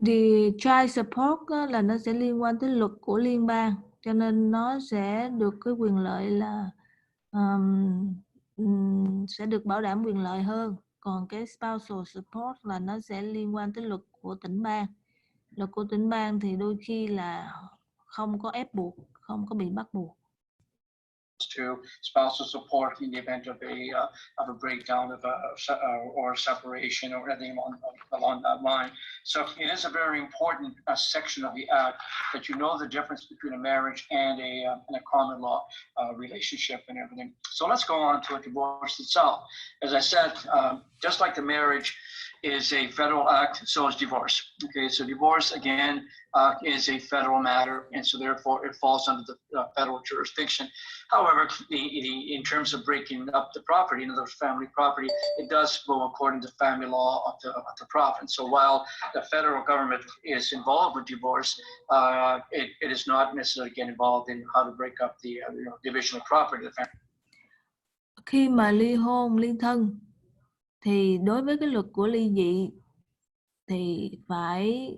The child support là nó sẽ liên quan tới luật của liên bang, cho nên nó sẽ được cái quyền lợi là sẽ được bảo đảm quyền lợi hơn. Còn cái spousal support là nó sẽ liên quan tới luật của tỉnh bang. Luật của tỉnh bang thì đôi khi là không có ép buộc, không có bị bắt buộc. to spousal support in the event of a breakdown or separation or anything along that line. So it is a very important section of the Act that you know the difference between a marriage and a common law relationship and everything. So let's go on to a divorce itself. As I said, just like the marriage is a federal act, so is divorce. Okay, so divorce again is a federal matter, and so therefore it falls under the federal jurisdiction. However, in terms of breaking up the property, in other words, family property, it does go according to family law of the province. So while the federal government is involved with divorce, it is not necessarily get involved in how to break up the division of property of the family. Khi mà ly hôn, ly thân thì đối với cái luật của ly dị thì phải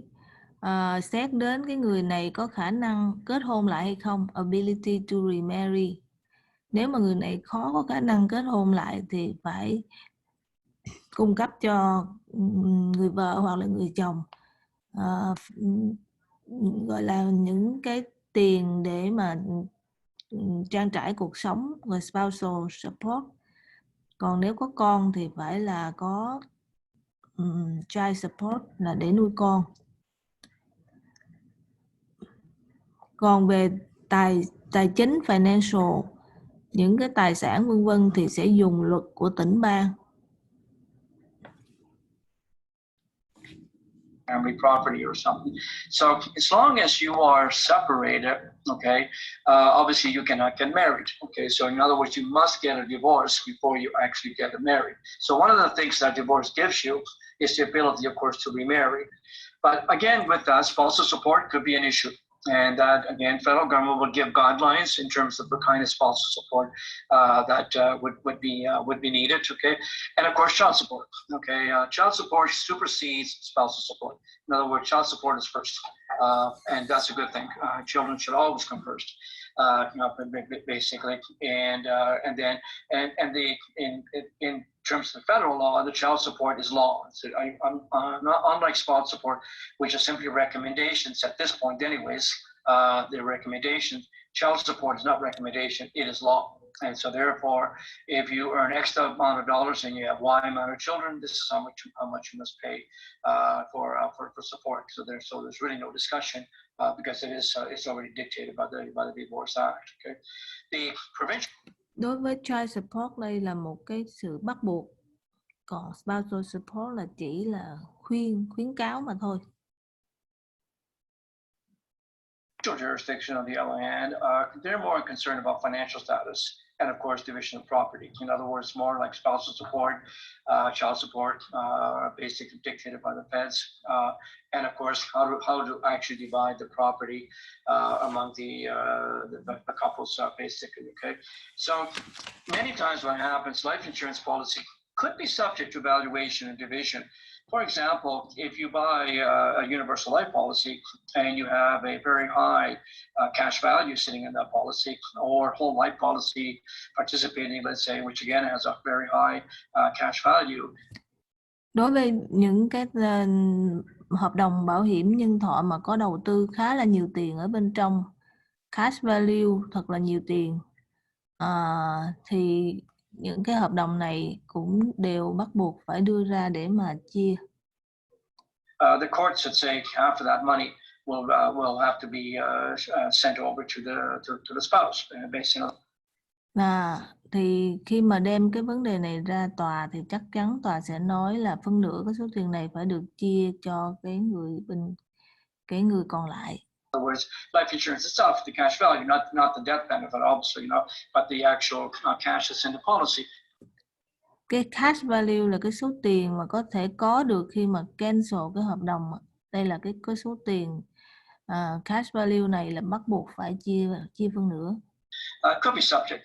xét đến cái người này có khả năng kết hôn lại hay không, ability to remarry. Nếu mà người này khó có khả năng kết hôn lại thì phải cung cấp cho người vợ hoặc là người chồng gọi là những cái tiền để mà trang trải cuộc sống, rồi spousal support. Còn nếu có con thì phải là có child support là để nuôi con. Còn về tài chính financial, những cái tài sản vân vân thì sẽ dùng luật của tỉnh bang. Family property or something. So as long as you are separated, okay, obviously you cannot get married. Okay, so in other words, you must get a divorce before you actually get married. So one of the things that divorce gives you is the ability, of course, to remarry. But again, with that, spousal support could be an issue. And that, again, federal government will give guidelines in terms of the kind of spousal support that would be needed, okay? And of course, child support, okay? Child support supersedes spousal support. In other words, child support is first, and that's a good thing. Children should always come first, basically. And then in terms of the federal law, the child support is law. So unlike spousal support, which are simply recommendations at this point anyways, they're recommendations. Child support is not recommendation, it is law. And so therefore, if you earn X amount of dollars and you have Y amount of children, this is how much you must pay for support. So there's really no discussion because it's already dictated by the Divorce Act. Okay, the provincial. Đối với child support đây là một cái sự bắt buộc, còn spousal support là chỉ là khuyến cáo mà thôi. Jurisdiction, on the other hand, they're more concerned about financial status and, of course, division of property. In other words, more like spousal support, child support, basically dictated by the feds, and of course, how to actually divide the property among the couples, basically. Okay, so many times what happens, life insurance policy could be subject to valuation and division. For example, if you buy a universal life policy and you have a very high cash value sitting in that policy, or whole life policy participating, let's say, which again has a very high cash value. Đối với những cái hợp đồng bảo hiểm nhân thọ mà có đầu tư khá là nhiều tiền ở bên trong, cash value thật là nhiều tiền, thì những cái hợp đồng này cũng đều bắt buộc phải đưa ra để mà chia. The court should say half of that money will have to be sent over to the spouse, based on. Thì khi mà đem cái vấn đề này ra tòa thì chắc chắn tòa sẽ nói là phân nửa cái số tiền này phải được chia cho cái người còn lại. In other words, life insurance itself, the cash value, not the death benefit, obviously, but the actual cash that's in the policy. Cái cash value là cái số tiền mà có thể có được khi mà cancel cái hợp đồng. Đây là cái số tiền cash value này là bắt buộc phải chia phân nửa. Could be subject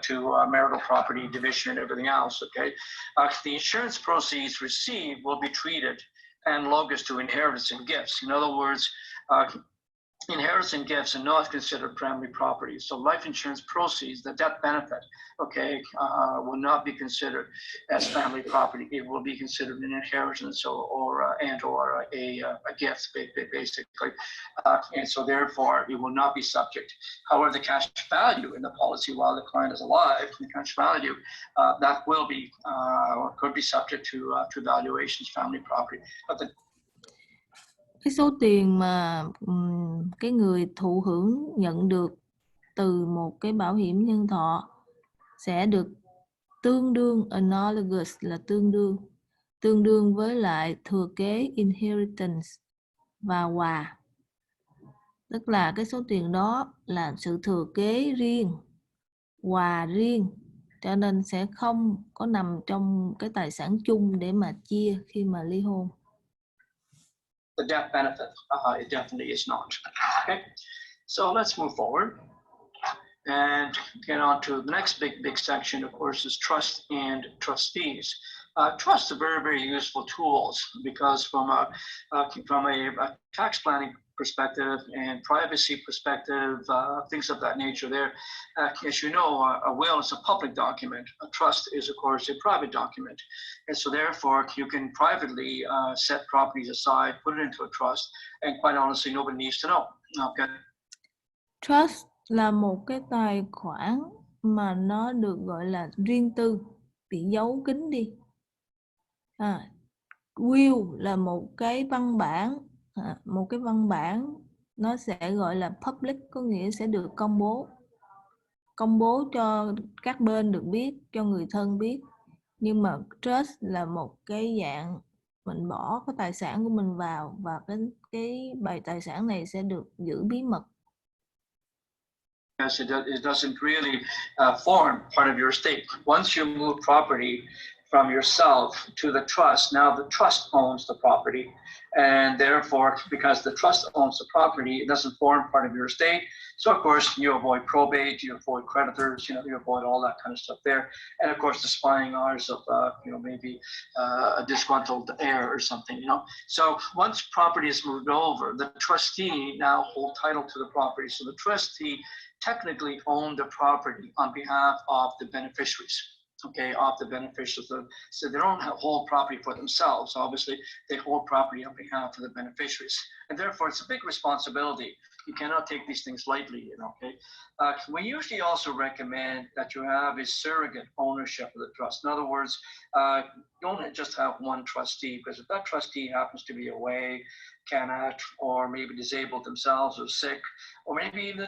to marital property division and everything else. Okay, the insurance proceeds received will be treated analogous to inheritance and gifts. In other words, inheritance and gifts are not considered primary property. So life insurance proceeds, the death benefit, okay, will not be considered as family property. It will be considered an inheritance or a gift, basically. And so therefore, it will not be subject. However, the cash value in the policy while the client is alive, the cash value, that will be or could be subject to valuations, family property. But the cái số tiền mà cái người thụ hưởng nhận được từ một cái bảo hiểm nhân thọ sẽ được tương đương, analogous là tương đương với lại thừa kế, inheritance, và quà. Tức là cái số tiền đó là sự thừa kế riêng, quà riêng, cho nên sẽ không có nằm trong cái tài sản chung để mà chia khi mà ly hôn. The death benefit, it definitely is not. Okay, so let's move forward and get on to the next big section. Of course, is trust and trustees. Trusts are very useful tools because from a tax planning perspective and privacy perspective, things of that nature there. As you know, a will is a public document. A trust is, of course, a private document. And so therefore, you can privately set properties aside, put it into a trust, and quite honestly, nobody needs to know. Okay. Trust là một cái tài khoản mà nó được gọi là riêng tư, bị giấu kín đi. Will là một cái văn bản, nó sẽ gọi là public, có nghĩa sẽ được công bố cho các bên được biết, cho người thân biết. Nhưng mà trust là một cái dạng mình bỏ cái tài sản của mình vào và cái bài tài sản này sẽ được giữ bí mật. Yes, it doesn't really form part of your estate. Once you move property from yourself to the trust, now the trust owns the property, and therefore, because the trust owns the property, it doesn't form part of your estate. So of course, you avoid probate, you avoid creditors, you avoid all that kind of stuff there, and of course, the spying eyes of maybe a disgruntled heir or something. So once property is moved over, the trustee now hold title to the property. So the trustee technically own the property on behalf of the beneficiaries. Okay, of the beneficiaries. So they don't hold property for themselves. Obviously, they hold property on behalf of the beneficiaries. And therefore, it's a big responsibility. You cannot take these things lightly, okay? We usually also recommend that you have a surrogate ownership of the trust. In other words, don't just have one trustee, because if that trustee happens to be away, cannot, or maybe disabled themselves or sick, or maybe even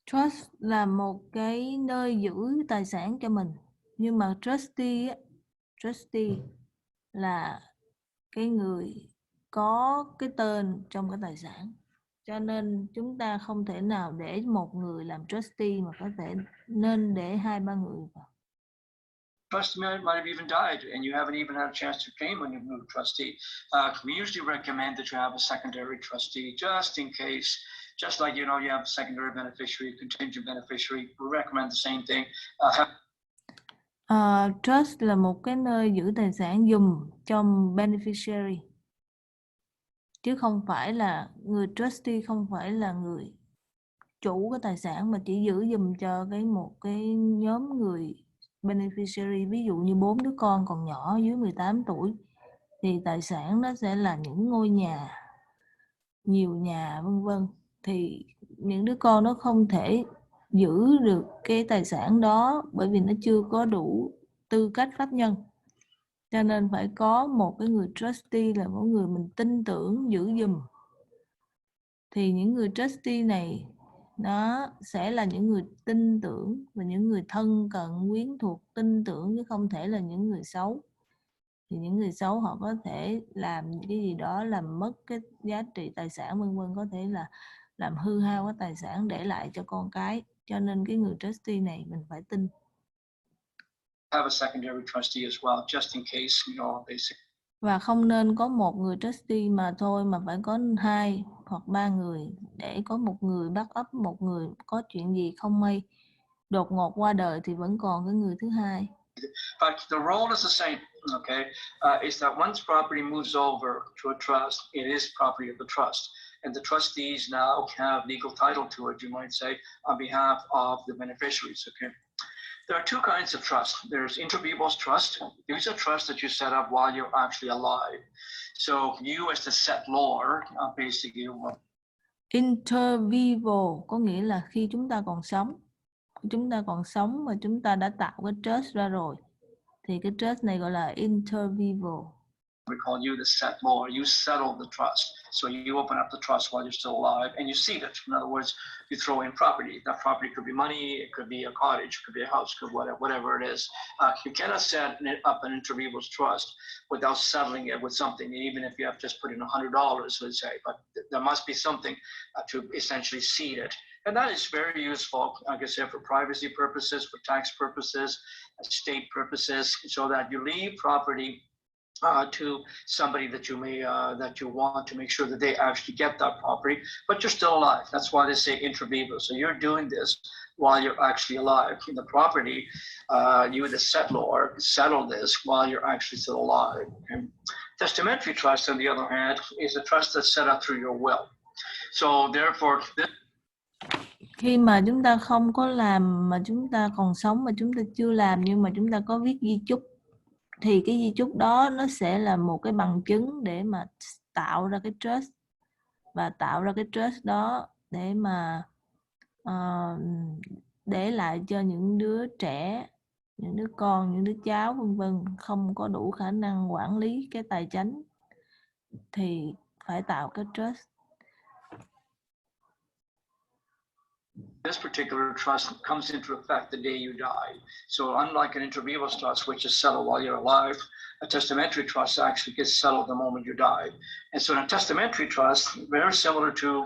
Trust là một cái nơi giữ tài sản cho mình. Nhưng mà trustee là cái người có cái tên trong cái tài sản. Cho nên chúng ta không thể nào để một người làm trustee mà có thể nên để 2-3 người vào. Trustee might have even died and you haven't even had a chance to claim when you move trustee. We usually recommend that you have a secondary trustee just in case. Just like, you have a secondary beneficiary, contingent beneficiary, we recommend the same thing. Trust là một cái nơi giữ tài sản dùm cho beneficiary. Chứ không phải là người trustee, không phải là người chủ cái tài sản mà chỉ giữ dùm cho một cái nhóm người beneficiary. Ví dụ như 4 đứa con còn nhỏ dưới 18 tuổi thì tài sản đó sẽ là những ngôi nhà, nhiều nhà vân vân. Thì những đứa con nó không thể giữ được cái tài sản đó bởi vì nó chưa có đủ tư cách pháp nhân. Cho nên phải có một cái người trustee là một người mình tin tưởng giữ giùm. Thì những người trustee này nó sẽ là những người tin tưởng và những người thân cận, quyến thuộc, tin tưởng, chứ không thể là những người xấu. Thì những người xấu họ có thể làm cái gì đó làm mất cái giá trị tài sản vân vân, có thể là làm hư hao cái tài sản để lại cho con cái. Cho nên cái người trustee này mình phải tin. Have a secondary trustee as well, just in case, basic. Và không nên có một người trustee mà thôi, mà phải có 2 hoặc 3 người để có một người backup, một người có chuyện gì không may đột ngột qua đời thì vẫn còn cái người thứ hai. But the role is the same, okay? Is that once property moves over to a trust, it is property of the trust. and the trustees now have legal title to it, you might say, on behalf of the beneficiaries. Okay. There are two kinds of trust. There's inter vivos trust. These are trusts that you set up while you're actually alive. So you as the settlor, basically. Inter vivo có nghĩa là khi chúng ta còn sống. Chúng ta còn sống mà chúng ta đã tạo cái trust ra rồi. Thì cái trust này gọi là inter vivo. We call you the settlor. You settle the trust. So you open up the trust while you're still alive and you seed it. In other words, you throw in property. That property could be money, it could be a cottage, it could be a house, could be whatever it is. You cannot set up an inter vivos trust without settling it with something, even if you have just put in $100, let's say. But there must be something to essentially seed it. And that is very useful, like I said, for privacy purposes, for tax purposes, state purposes, so that you leave property to somebody that you may that you want to make sure that they actually get that property, but you're still alive. That's why they say inter vivo. So you're doing this while you're actually alive. In the property, you the settlor settle this while you're actually still alive. Okay? Testamentary trust, on the other hand, is a trust that's set up through your will. So therefore, khi mà chúng ta không có làm, mà chúng ta còn sống mà chúng ta chưa làm, nhưng mà chúng ta có viết di chúc, thì cái di chúc đó nó sẽ là một cái bằng chứng để mà tạo ra cái trust, và tạo ra cái trust đó để mà để lại cho những đứa trẻ, những đứa con, những đứa cháu vân vân không có đủ khả năng quản lý cái tài chính thì phải tạo cái trust. This particular trust comes into effect the day you die. So unlike an inter vivos trust, which is settled while you're alive, a testamentary trust actually gets settled the moment you die. And so in a testamentary trust, very similar to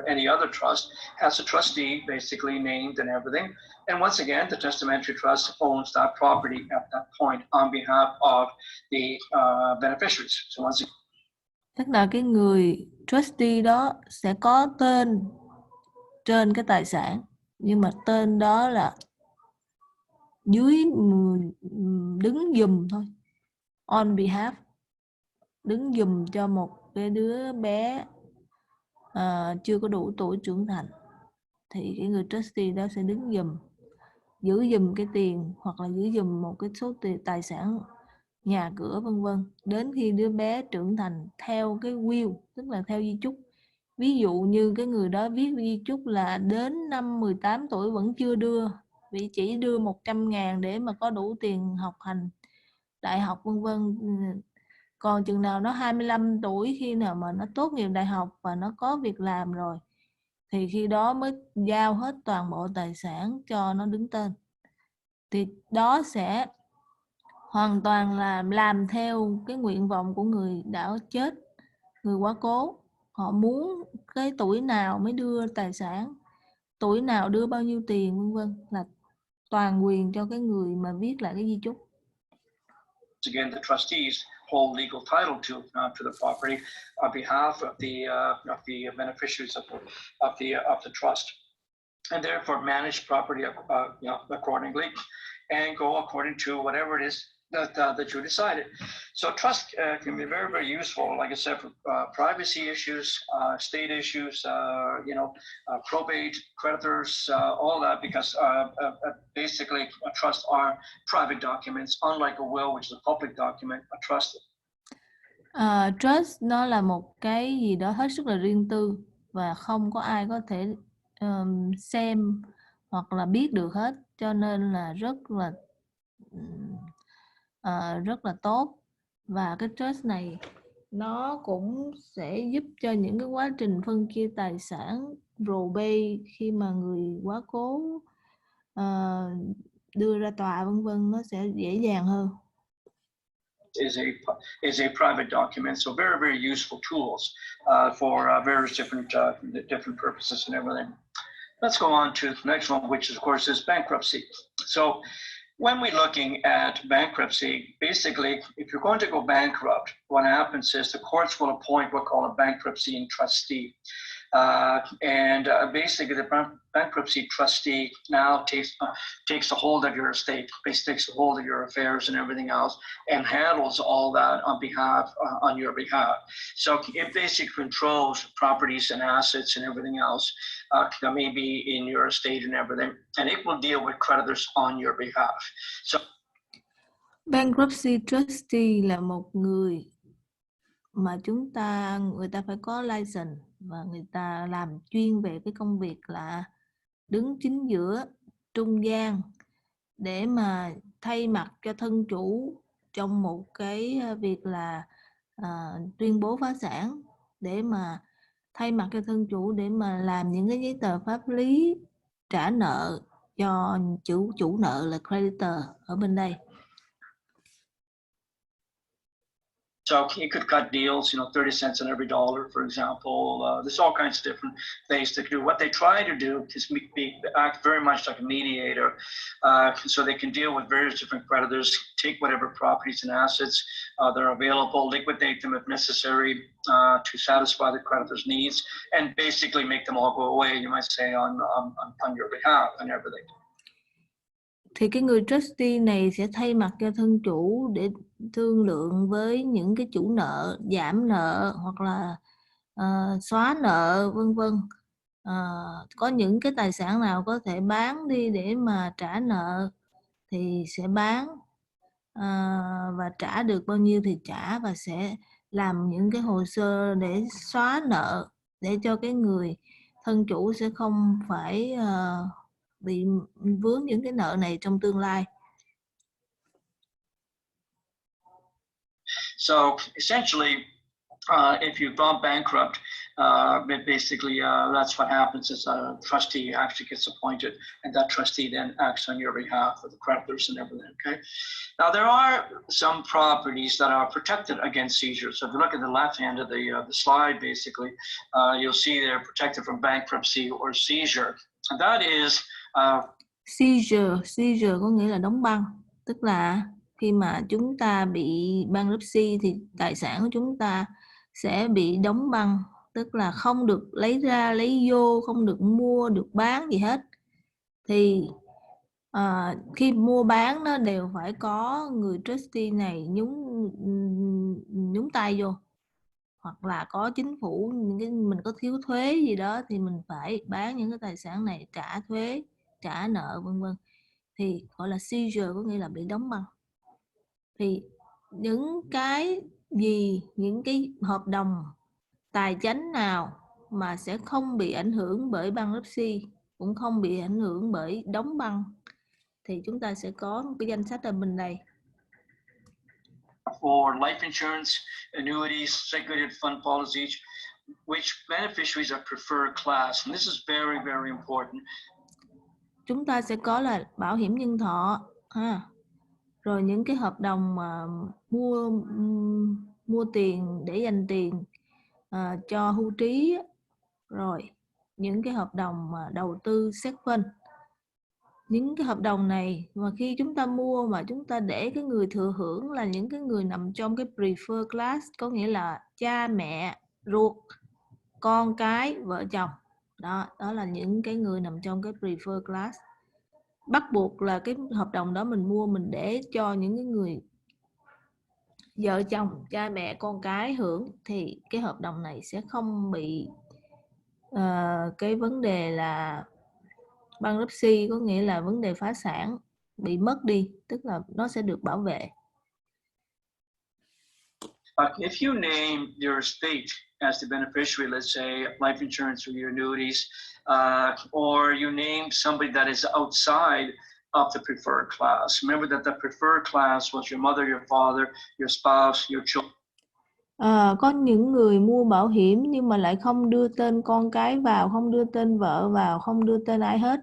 any other trust, has a trustee basically named and everything. And once again, the testamentary trust owns that property at that point on behalf of the beneficiaries. So once again, tức là cái người trustee đó sẽ có tên trên cái tài sản, nhưng mà tên đó là dưới đứng giùm thôi, on behalf, đứng giùm cho một cái đứa bé chưa có đủ tuổi trưởng thành, thì cái người trustee đó sẽ đứng giùm, giữ giùm cái tiền hoặc là giữ giùm một cái số tiền tài sản, nhà cửa vân vân, đến khi đứa bé trưởng thành theo cái will, tức là theo di chúc. Ví dụ như cái người đó viết di chúc là đến năm 18 tuổi vẫn chưa đưa, vì chỉ đưa 100.000 để mà có đủ tiền học hành đại học vân vân. Còn chừng nào nó 25 tuổi, khi nào mà nó tốt nghiệp đại học và nó có việc làm rồi, thì khi đó mới giao hết toàn bộ tài sản cho nó đứng tên. Thì đó sẽ hoàn toàn là làm theo cái nguyện vọng của người đã chết, người quá cố. Họ muốn cái tuổi nào mới đưa tài sản, tuổi nào đưa bao nhiêu tiền vân vân, là toàn quyền cho cái người mà viết lại cái di chúc. Again, the trustees hold legal title to the property on behalf of the beneficiaries of the trust, and therefore manage property accordingly, and go according to whatever it is that you decided. So trust can be very, very useful, like I said, for privacy issues, state issues, probate, creditors, all that, because basically trusts are private documents, unlike a will, which is a public document. A trust. Trust nó là một cái gì đó hết sức là riêng tư và không có ai có thể xem hoặc là biết được hết, cho nên là rất là tốt. Và cái trust này nó cũng sẽ giúp cho những cái quá trình phân chia tài sản probate, khi mà người quá cố đưa ra tòa vân vân, nó sẽ dễ dàng hơn. Is a private document, so very, very useful tools for various different purposes and everything. Let's go on to the next one, which of course is bankruptcy. So when we're looking at bankruptcy, basically, if you're going to go bankrupt, what happens is the courts will appoint what's called a bankruptcy trustee. Basically, the bankruptcy trustee now takes a hold of your estate, basically takes a hold of your affairs and everything else, and handles all that on your behalf. So it basically controls properties and assets and everything else that may be in your estate and everything, and it will deal with creditors on your behalf. So bankruptcy trustee là một người mà người ta phải có license và người ta làm chuyên về cái công việc là đứng chính giữa, trung gian để mà thay mặt cho thân chủ trong một cái việc là tuyên bố phá sản, để mà thay mặt cho thân chủ để mà làm những cái giấy tờ pháp lý trả nợ cho chủ nợ là creditor ở bên đây. So it could cut deals, 30 cents on every dollar, for example. There's all kinds of different things to do. What they try to do is act very much like a mediator, so they can deal with various different creditors, take whatever properties and assets that are available, liquidate them if necessary to satisfy the creditor's needs, and basically make them all go away, you might say, on your behalf and everything. Thì cái người trustee này sẽ thay mặt cho thân chủ để thương lượng với những cái chủ nợ, giảm nợ hoặc là xóa nợ, vân vân. Có những cái tài sản nào có thể bán đi để mà trả nợ thì sẽ bán, và trả được bao nhiêu thì trả, và sẽ làm những cái hồ sơ để xóa nợ để cho cái người thân chủ sẽ không phải bị vướng những cái nợ này trong tương lai. So essentially, if you've gone bankrupt, basically that's what happens is a trustee actually gets appointed, and that trustee then acts on your behalf of the creditors and everything. Okay. Now there are some properties that are protected against seizure. So if you look at the left hand of the slide, basically, you'll see they're protected from bankruptcy or seizure. And that is seizure có nghĩa là đóng băng, tức là khi mà chúng ta bị bankruptcy thì tài sản của chúng ta sẽ bị đóng băng, tức là không được lấy ra lấy vô, không được mua được bán gì hết. Thì khi mua bán nó đều phải có người trustee này nhúng tay vô, hoặc là có chính phủ, mình có thiếu thuế gì đó thì mình phải bán những cái tài sản này, trả thuế, trả nợ, vân vân, thì gọi là seizure, có nghĩa là bị đóng băng. Thì những cái hợp đồng tài chánh nào mà sẽ không bị ảnh hưởng bởi bankruptcy, cũng không bị ảnh hưởng bởi đóng băng, thì chúng ta sẽ có một cái danh sách ở bên đây. For life insurance, annuities, segregated fund policies, which beneficiaries are preferred class, and this is very, very important. Chúng ta sẽ có là bảo hiểm nhân thọ ha, rồi những cái hợp đồng mà mua tiền để dành tiền cho hưu trí, rồi những cái hợp đồng mà đầu tư xét phân. Những cái hợp đồng này mà khi chúng ta mua mà chúng ta để cái người thừa hưởng là những cái người nằm trong cái preferred class, có nghĩa là cha mẹ ruột, con cái, vợ chồng. Đó là những cái người nằm trong cái preferred class. Bắt buộc là cái hợp đồng đó mình mua, mình để cho những cái người vợ chồng, cha mẹ, con cái hưởng, thì cái hợp đồng này sẽ không bị cái vấn đề là bankruptcy, có nghĩa là vấn đề phá sản, bị mất đi, tức là nó sẽ được bảo vệ. If you name your estate as the beneficiary, let's say life insurance or your annuities, or you name somebody that is outside of the preferred class. Remember that the preferred class was your mother, your father, your spouse, your children. Có những người mua bảo hiểm nhưng mà lại không đưa tên con cái vào, không đưa tên vợ vào, không đưa tên ai hết,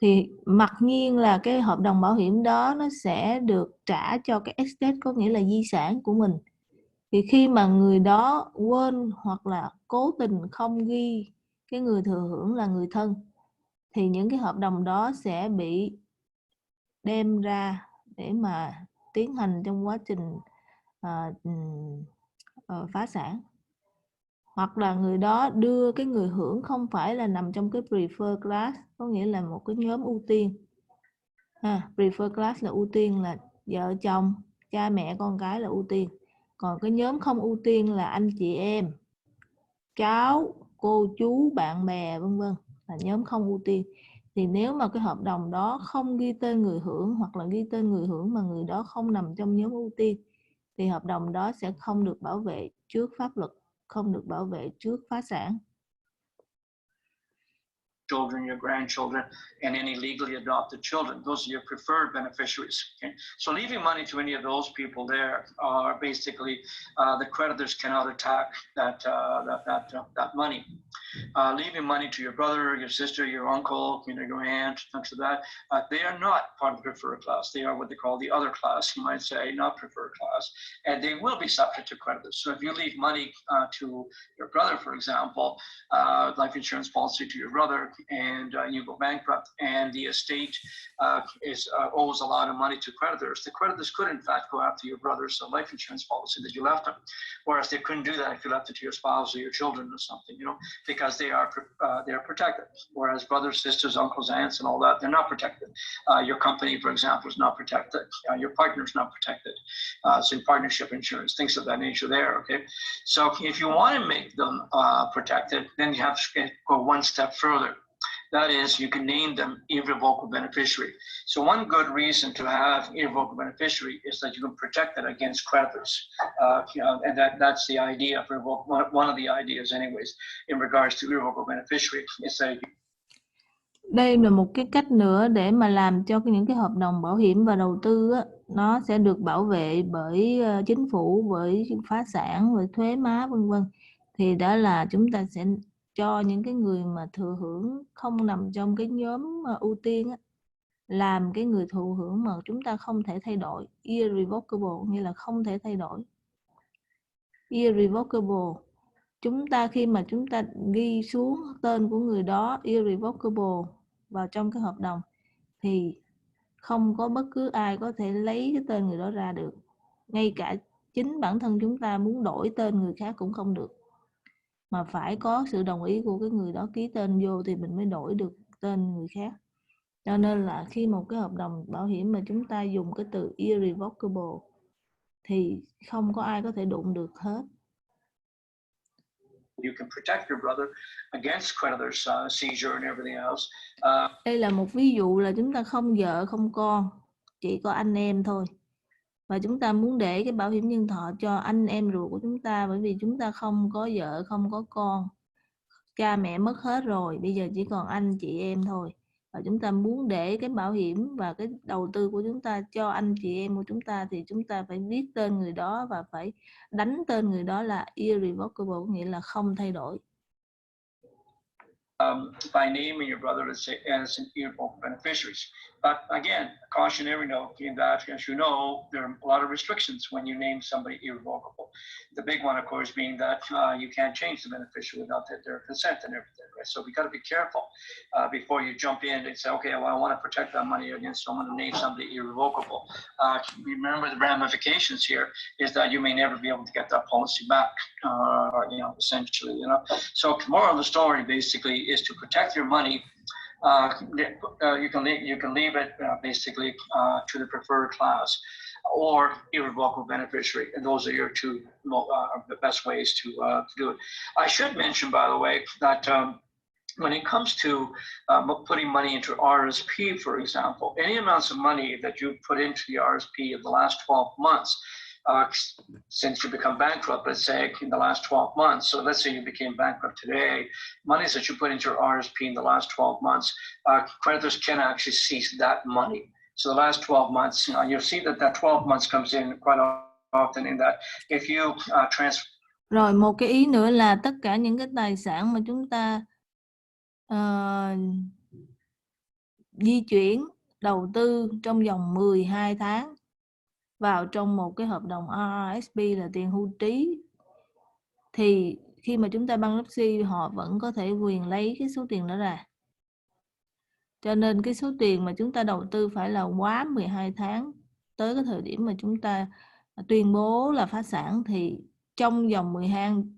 thì mặc nhiên là cái hợp đồng bảo hiểm đó nó sẽ được trả cho cái estate, có nghĩa là di sản của mình. Thì khi mà người đó quên hoặc là cố tình không ghi cái người thừa hưởng là người thân, thì những cái hợp đồng đó sẽ bị đem ra để mà tiến hành trong quá trình phá sản. hoặc là người đó đưa cái người hưởng không phải là nằm trong cái preferred class, có nghĩa là một cái nhóm ưu tiên. Preferred class là ưu tiên là vợ chồng, cha mẹ, con cái là ưu tiên. Còn cái nhóm không ưu tiên là anh chị em, cháu, cô chú, bạn bè vân vân, là nhóm không ưu tiên. Thì nếu mà cái hợp đồng đó không ghi tên người hưởng, hoặc là ghi tên người hưởng mà người đó không nằm trong nhóm ưu tiên, thì hợp đồng đó sẽ không được bảo vệ trước pháp luật, không được bảo vệ trước phá sản. Children, your grandchildren, and any legally adopted children. Those are your preferred beneficiaries. Okay? So leaving money to any of those people there are basically the creditors cannot attack that money. Leaving money to your brother, your sister, your uncle, your aunt, things like that, they are not part of the preferred class. They are what they call the other class, you might say, not preferred class, and they will be subject to creditors. So if you leave money to your brother, for example, life insurance policy to your brother, and you go bankrupt, and the estate owes a lot of money to creditors, the creditors could in fact go after your brother's life insurance policy that you left them, whereas they couldn't do that if you left it to your spouse or your children or something, because they are protected, whereas brothers, sisters, uncles, aunts, and all that, they're not protected. Your company, for example, is not protected. Your partner is not protected. So partnership insurance, things of that nature there, okay? So if you want to make them protected, then you have to go one step further. That is, you can name them irrevocable beneficiary. So one good reason to have irrevocable beneficiary is that you can protect it against creditors. And that's the idea for one of the ideas anyways, in regards to irrevocable beneficiary. Is that đây là một cái cách nữa để mà làm cho những cái hợp đồng bảo hiểm và đầu tư á, nó sẽ được bảo vệ bởi chính phủ, bởi phá sản, bởi thuế má vân vân. Thì đó là chúng ta sẽ cho những cái người mà thừa hưởng không nằm trong cái nhóm ưu tiên á, làm cái người thụ hưởng mà chúng ta không thể thay đổi, irrevocable, nghĩa là không thể thay đổi. Irrevocable, khi mà chúng ta ghi xuống tên của người đó irrevocable vào trong cái hợp đồng thì không có bất cứ ai có thể lấy cái tên người đó ra được. Ngay cả chính bản thân chúng ta muốn đổi tên người khác cũng không được, mà phải có sự đồng ý của cái người đó ký tên vô thì mình mới đổi được tên người khác. Cho nên là khi một cái hợp đồng bảo hiểm mà chúng ta dùng cái từ irrevocable thì không có ai có thể đụng được hết. you can protect your brother against creditors' seizure and everything else. Đây là một ví dụ là chúng ta không vợ không con, chỉ có anh em thôi. Và chúng ta muốn để cái bảo hiểm nhân thọ cho anh em ruột của chúng ta, bởi vì chúng ta không có vợ, không có con. Cha mẹ mất hết rồi, bây giờ chỉ còn anh chị em thôi. Và chúng ta muốn để cái bảo hiểm và cái đầu tư của chúng ta cho anh chị em của chúng ta thì chúng ta phải viết tên người đó và phải đánh tên người đó là irrevocable, nghĩa là không thay đổi. By naming your brother as an irrevocable beneficiaries. But again, a cautionary note in that, as you know, there are a lot of restrictions when you name somebody irrevocable. The big one, of course, being that you can't change the beneficiary without their consent and everything, right? So we got to be careful before you jump in and say, okay, well, I want to protect that money against someone to name somebody irrevocable. Remember the ramifications here is that you may never be able to get that policy back, essentially, So the moral of the story basically is to protect your money. You can leave it basically to the preferred class or irrevocable beneficiary, and those are your two the best ways to do it. I should mention, by the way, that when it comes to putting money into RSP, for example, any amounts of money that you put into the RSP in the last 12 months, since you become bankrupt, let's say in the last 12 months. So let's say you became bankrupt today, monies that you put into your RSP in the last 12 months, creditors can actually seize that money. So the last 12 months, you'll see that 12 months comes in quite often in that if you transfer. Rồi một cái ý nữa là tất cả những cái tài sản mà chúng ta di chuyển, đầu tư trong vòng 12 tháng vào trong một cái hợp đồng RRSP là tiền hưu trí, thì khi mà chúng ta bankruptcy họ vẫn có thể quyền lấy cái số tiền đó ra. Cho nên cái số tiền mà chúng ta đầu tư phải là quá 12 tháng tới cái thời điểm mà chúng ta tuyên bố là phá sản thì trong vòng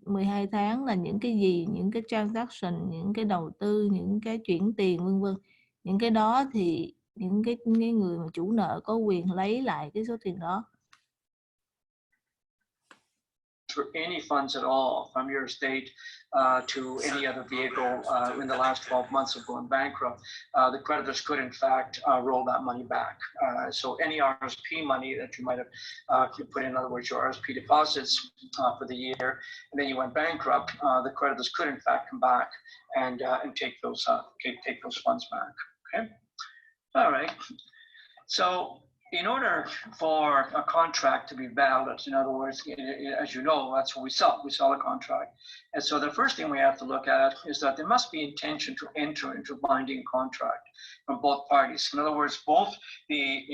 12 tháng là những cái gì, những cái transaction, những cái đầu tư, những cái chuyển tiền vân vân. Những cái đó thì những cái người mà chủ nợ có quyền lấy lại cái số tiền đó. For any funds at all from your estate to any other vehicle in the last 12 months of going bankrupt, the creditors could in fact roll that money back. So any RSP money that you might have put in other words, your RSP deposits for the year, and then you went bankrupt, the creditors could in fact come back and take those funds back. Okay. All right. So in order for a contract to be valid, in other words, as you know, that's what we sell. We sell a contract. And so the first thing we have to look at is that there must be intention to enter into a binding contract from both parties. In other words, both the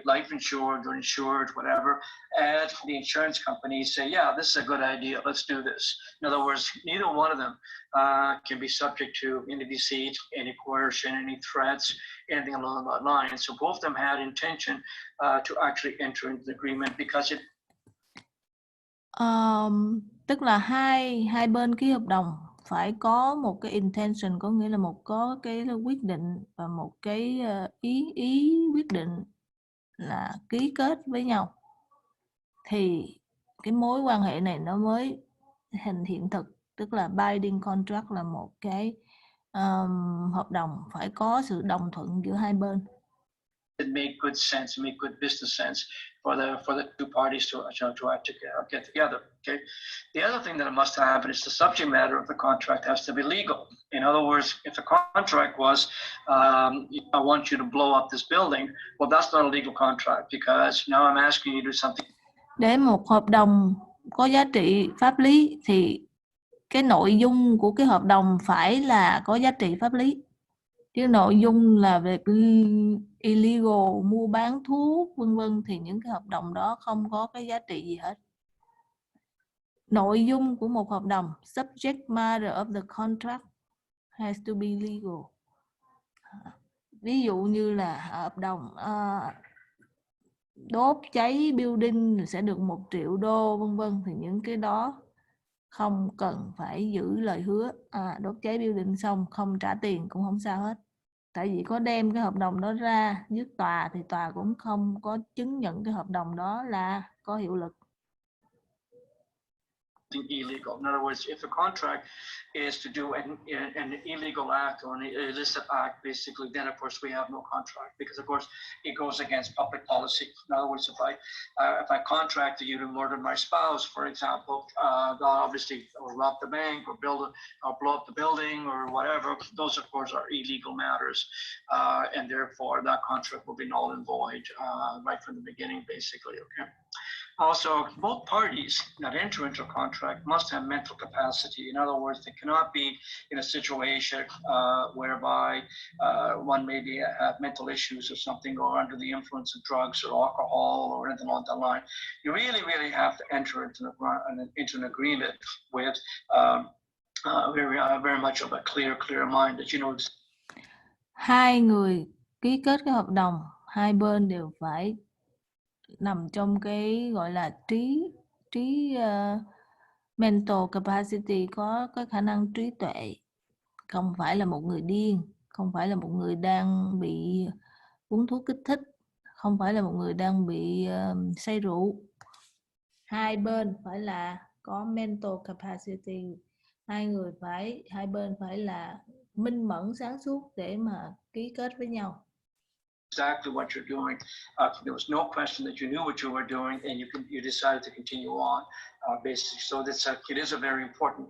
life insured or insured, whatever, and the insurance company say, yeah, this is a good idea. Let's do this. In other words, neither one of them can be subject to any deceit, any coercion, any threats, anything along that line. So both of them had intention to actually enter into the agreement because it. Tức là hai bên ký hợp đồng phải có một cái intention, có nghĩa là có cái quyết định và một cái ý quyết định là ký kết với nhau thì cái mối quan hệ này nó mới thành hiện thực. Tức là binding contract là một cái hợp đồng phải có sự đồng thuận giữa hai bên. It make good sense, make good business sense for the two parties to get together. Okay. The other thing that must happen is the subject matter of the contract has to be legal. In other words, if the contract was, I want you to blow up this building, well, that's not a legal contract because now I'm asking you to do something. Để một hợp đồng có giá trị pháp lý thì cái nội dung của cái hợp đồng phải là có giá trị pháp lý. Chứ nội dung là về illegal, mua bán thuốc vân vân thì những cái hợp đồng đó không có cái giá trị gì hết. Nội dung của một hợp đồng, subject matter of the contract has to be legal. Ví dụ như là hợp đồng đốt cháy building sẽ được 1 triệu đô vân vân thì những cái đó không cần phải giữ lời hứa. Đốt cháy building xong không trả tiền cũng không sao hết. Tại vì có đem cái hợp đồng đó ra trước tòa thì tòa cũng không có chứng nhận cái hợp đồng đó là có hiệu lực. Illegal. In other words, if the contract is to do an illegal act or an illicit act, basically, then of course we have no contract because of course it goes against public policy. In other words, if I contracted you to murder my spouse, for example, obviously, or rob the bank or blow up the building or whatever, those of course are illegal matters, and therefore that contract will be null and void right from the beginning, basically. Okay. Also, both parties that enter into a contract must have mental capacity. In other words, they cannot be in a situation whereby one maybe have mental issues or something, or under the influence of drugs or alcohol or anything along that line. You really, really have to enter into an agreement with very much of a clear mind that you know. Hai người ký kết cái hợp đồng, hai bên đều phải nằm trong cái gọi là trí mental capacity, có cái khả năng trí tuệ, không phải là một người điên, không phải là một người đang bị uống thuốc kích thích, không phải là một người đang bị say rượu. Hai bên phải là có mental capacity, hai bên phải là minh mẫn sáng suốt để mà ký kết với nhau. Exactly what you're doing. There was no question that you knew what you were doing, and you decided to continue on, basically. So it is a very important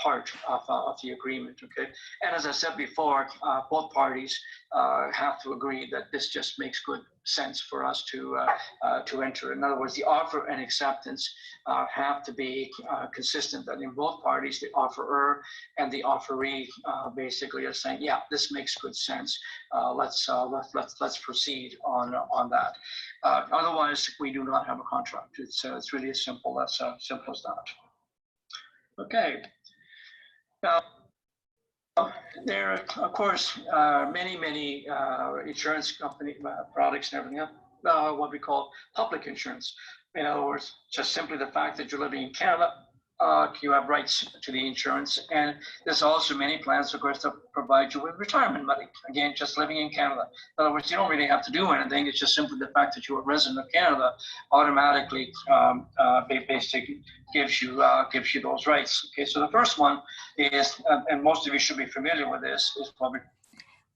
part of the agreement. Okay, and as I said before, both parties have to agree that this just makes good sense for us to enter. In other words, the offer and acceptance have to be consistent. That in both parties, the offerer and the offeree basically are saying, yeah, this makes good sense. Let's proceed on that. Otherwise, we do not have a contract. It's really as simple as that. Okay. Now, there are, of course, many insurance company products and everything else. what we call public insurance. In other words, just simply the fact that you're living in Canada, you have rights to the insurance. And there's also many plans, of course, that provide you with retirement money. Again, just living in Canada. In other words, you don't really have to do anything. It's just simply the fact that you're a resident of Canada automatically basically gives you those rights. Okay, so the first one is, and most of you should be familiar with this, is public.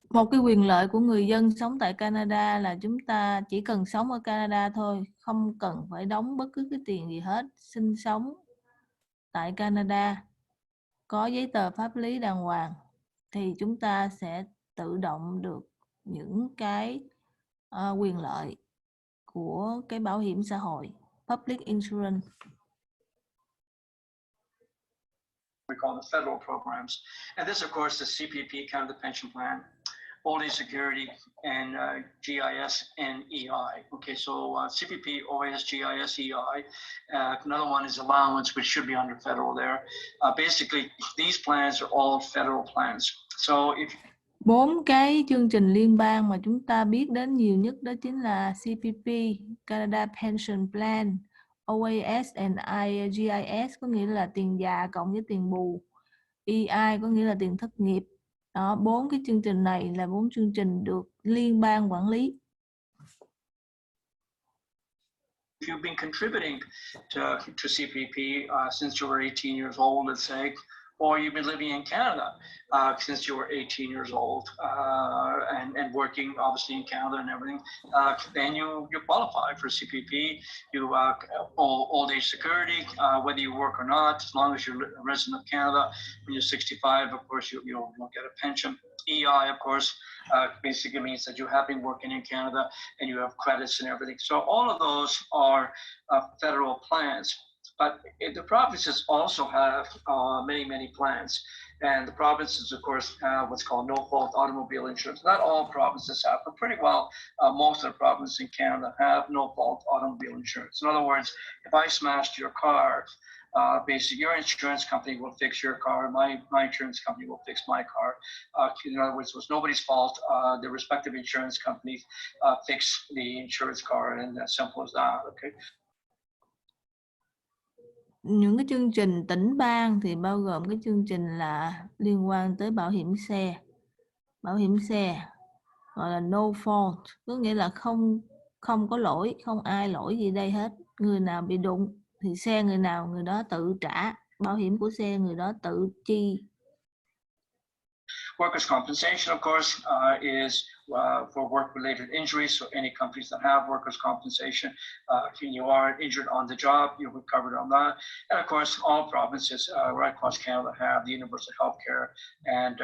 Một cái quyền lợi của người dân sống tại Canada là chúng ta chỉ cần sống ở Canada thôi, không cần phải đóng bất cứ cái tiền gì hết. Sinh sống tại Canada, có giấy tờ pháp lý đàng hoàng, thì chúng ta sẽ tự động được những cái quyền lợi của cái bảo hiểm xã hội, public insurance. We call the federal programs. And this, of course, is CPP, kind of the pension plan, old age security, and GIS and EI. Okay, so CPP, OAS-GIS, EI. Another one is allowance, which should be under federal there. Basically, these plans are all federal plans. So if 4 cái chương trình liên bang mà chúng ta biết đến nhiều nhất đó chính là CPP, Canada Pension Plan, OAS and GIS, có nghĩa là tiền già cộng với tiền bù, EI có nghĩa là tiền thất nghiệp. Đó, 4 cái chương trình này là 4 chương trình được liên bang quản lý. If you've been contributing to CPP since you were 18 years old, let's say, or you've been living in Canada since you were 18 years old and working obviously in Canada and everything, then you qualify for CPP. You old age security, whether you work or not, as long as you're a resident of Canada. When you're 65, of course, you'll get a pension. EI, of course, basically means that you have been working in Canada and you have credits and everything. So all of those are federal plans. But the provinces also have many plans. And the provinces, of course, have what's called no-fault automobile insurance. Not all provinces have, but pretty well most of the provinces in Canada have no-fault automobile insurance. In other words, if I smashed your car, basically your insurance company will fix your car, my insurance company will fix my car. In other words, it was nobody's fault. The respective insurance companies fix the insurance car, and as simple as that, okay? Những cái chương trình tỉnh bang thì bao gồm cái chương trình là liên quan tới bảo hiểm xe. Bảo hiểm xe gọi là no fault, có nghĩa là không có lỗi, không ai lỗi gì đây hết. Người nào bị đụng thì xe người nào người đó tự trả, bảo hiểm của xe người đó tự chi. Workers' compensation, of course, is for work-related injuries. So any companies that have workers' compensation, if you are injured on the job, you're covered on that. And of course, all provinces right across Canada have the universal health care and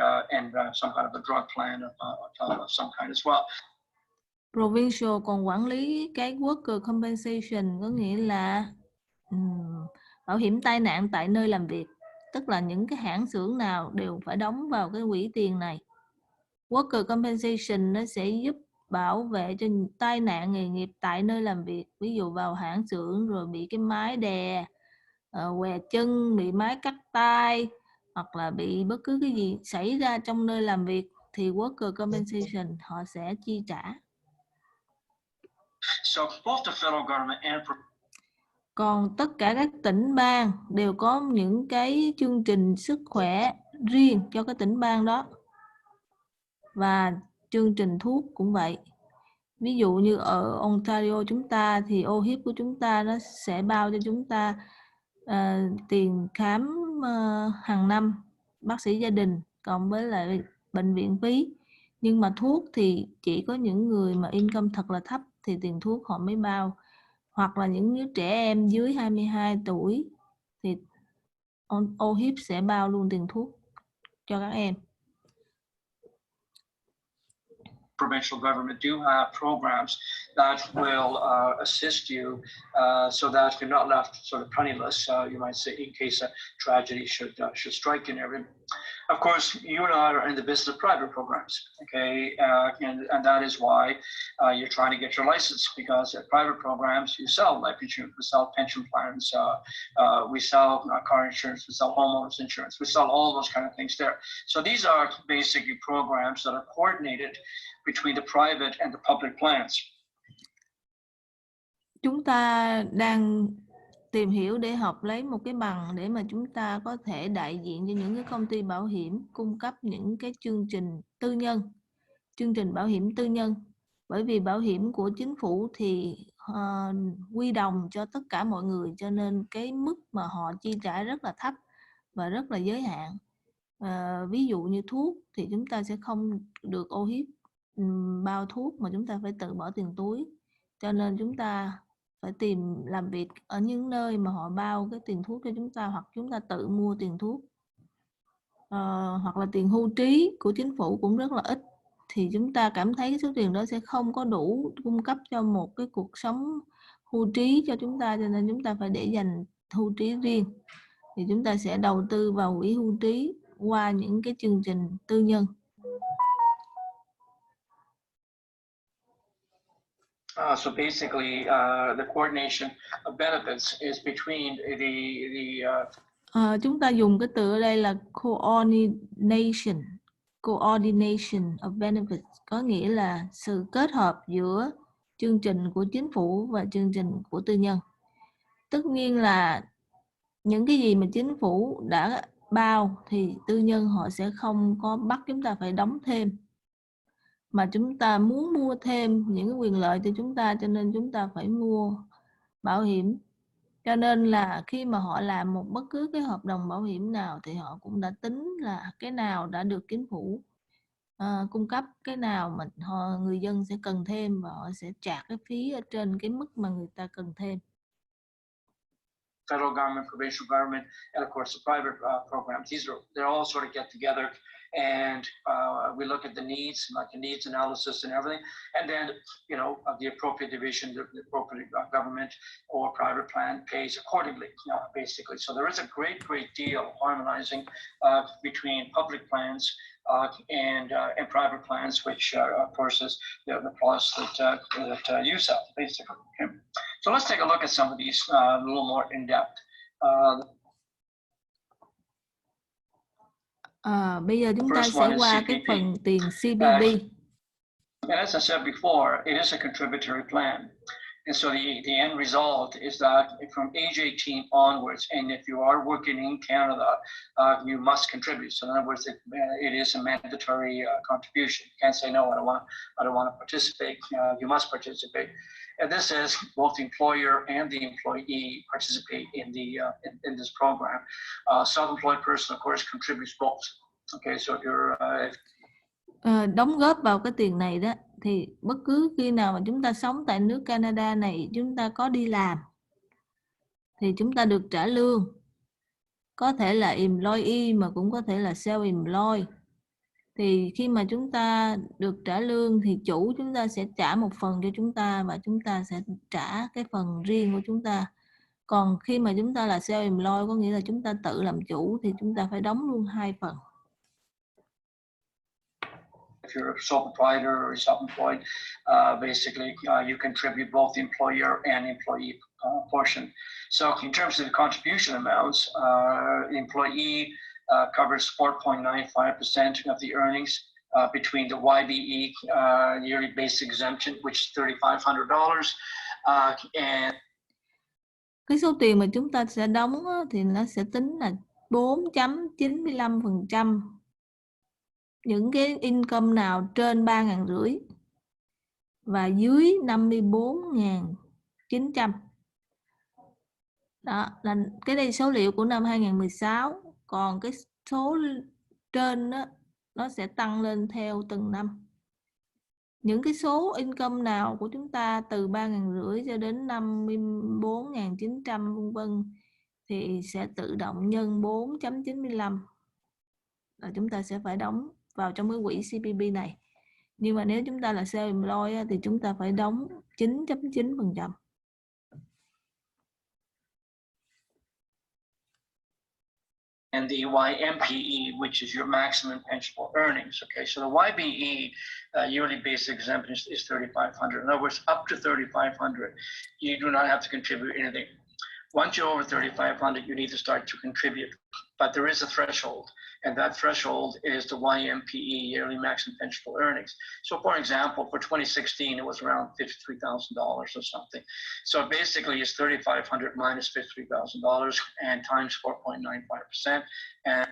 some kind of a drug plan of some kind as well. Provincial còn quản lý cái worker compensation, có nghĩa là bảo hiểm tai nạn tại nơi làm việc. Tức là những cái hãng xưởng nào đều phải đóng vào cái quỹ tiền này. Worker compensation nó sẽ giúp bảo vệ cho tai nạn nghề nghiệp tại nơi làm việc. Ví dụ vào hãng xưởng rồi bị cái máy đè, què chân, bị máy cắt tay, hoặc là bị bất cứ cái gì xảy ra trong nơi làm việc thì worker compensation họ sẽ chi trả. So both the federal government and còn tất cả các tỉnh bang đều có những cái chương trình sức khỏe riêng cho cái tỉnh bang đó. Và chương trình thuốc cũng vậy. Ví dụ như ở Ontario chúng ta thì OHIP của chúng ta nó sẽ bao cho chúng ta tiền khám hàng năm, bác sĩ gia đình cộng với lại bệnh viện phí. Nhưng mà thuốc thì chỉ có những người mà income thật là thấp thì tiền thuốc họ mới bao. Hoặc là những đứa trẻ em dưới 22 tuổi thì OHIP sẽ bao luôn tiền thuốc cho các em. Provincial government do have programs that will assist you so that you're not left sort of penniless, you might say, in case a tragedy should strike and everything. Of course, you and I are in the business of private programs, okay, and that is why you're trying to get your license, because at private programs you sell life insurance, we sell pension plans, we sell car insurance, we sell homeowners insurance, we sell all those kind of things there. So these are basically programs that are coordinated between the private and the public plans. Chúng ta đang tìm hiểu để học lấy một cái bằng để mà chúng ta có thể đại diện cho những cái công ty bảo hiểm cung cấp những cái chương trình tư nhân, chương trình bảo hiểm tư nhân. Bởi vì bảo hiểm của chính phủ thì quy đồng cho tất cả mọi người, cho nên cái mức mà họ chi trả rất là thấp và rất là giới hạn. Ví dụ như thuốc thì chúng ta sẽ không được ô hiếp bao thuốc mà chúng ta phải tự bỏ tiền túi. Cho nên chúng ta phải tìm làm việc ở những nơi mà họ bao cái tiền thuốc cho chúng ta, hoặc chúng ta tự mua tiền thuốc. Hoặc là tiền hưu trí của chính phủ cũng rất là ít, thì chúng ta cảm thấy cái số tiền đó sẽ không có đủ cung cấp cho một cái cuộc sống hưu trí cho chúng ta, cho nên chúng ta phải để dành hưu trí riêng. Thì chúng ta sẽ đầu tư vào quỹ hưu trí qua những cái chương trình tư nhân. So basically, the coordination of benefits is between chúng ta dùng cái từ ở đây là coordination of benefits, có nghĩa là sự kết hợp giữa chương trình của chính phủ và chương trình của tư nhân. Tất nhiên là những cái gì mà chính phủ đã bao thì tư nhân họ sẽ không có bắt chúng ta phải đóng thêm, mà chúng ta muốn mua thêm những cái quyền lợi cho chúng ta, cho nên chúng ta phải mua bảo hiểm. Cho nên là khi mà họ làm một bất cứ cái hợp đồng bảo hiểm nào thì họ cũng đã tính là cái nào đã được chính phủ cung cấp, cái nào mà người dân sẽ cần thêm, và họ sẽ trả cái phí ở trên cái mức mà người ta cần thêm. federal government, provincial government, and of course the private programs. They're all sort of get together, and we look at the needs, like the needs analysis and everything, and then the appropriate division, the appropriate government or private plan pays accordingly. Basically, so there is a great deal of harmonizing between public plans and private plans, which of course is the plus that you sell, basically. Okay. So let's take a look at some of these a little more in depth. Bây giờ chúng ta sẽ qua cái phần tiền CPP. And as I said before, it is a contributory plan. And so the end result is that from age 18 onwards, and if you are working in Canada, you must contribute. So in other words, it is a mandatory contribution. You can't say, no, I don't want to participate. You must participate. And this is both the employer and the employee participate in this program. Self-employed person, of course, contributes both. Okay, so if you're đóng góp vào cái tiền này đó, thì bất cứ khi nào mà chúng ta sống tại nước Canada này, chúng ta có đi làm thì chúng ta được trả lương, có thể là employee mà cũng có thể là self-employed. Thì khi mà chúng ta được trả lương thì chủ chúng ta sẽ trả một phần cho chúng ta, và chúng ta sẽ trả cái phần riêng của chúng ta. Còn khi mà chúng ta là self-employed, có nghĩa là chúng ta tự làm chủ, thì chúng ta phải đóng luôn hai phần. If you're a sole proprietor or self-employed, basically you contribute both the employer and employee portion. So in terms of the contribution amounts, the employee covers 4.95% of the earnings between the YBE yearly basic exemption, which is $3,500, and cái số tiền mà chúng ta sẽ đóng thì nó sẽ tính là 4.95% những cái income nào trên 3.500 và dưới 54.900. Đó là cái đây số liệu của năm 2016, còn cái số trên đó, nó sẽ tăng lên theo từng năm. Những cái số income nào của chúng ta từ 3.500 cho đến 54.900 vân vân thì sẽ tự động nhân 4.95 là chúng ta sẽ phải đóng vào trong cái quỹ CPP này. Nhưng mà nếu chúng ta là self-employed thì chúng ta phải đóng 9.9%. And the YMPE, which is your maximum pensionable earnings. Okay, so the YBE yearly basic exemption is $3,500. In other words, up to $3,500, you do not have to contribute anything. Once you're over 3,500, you need to start to contribute, but there is a threshold, and that threshold is the YMPE, yearly maximum pensionable earnings. So for example, for 2016, it was around $53,000 or something. So basically it's 3,500 minus $53,000 and times 4.95%. And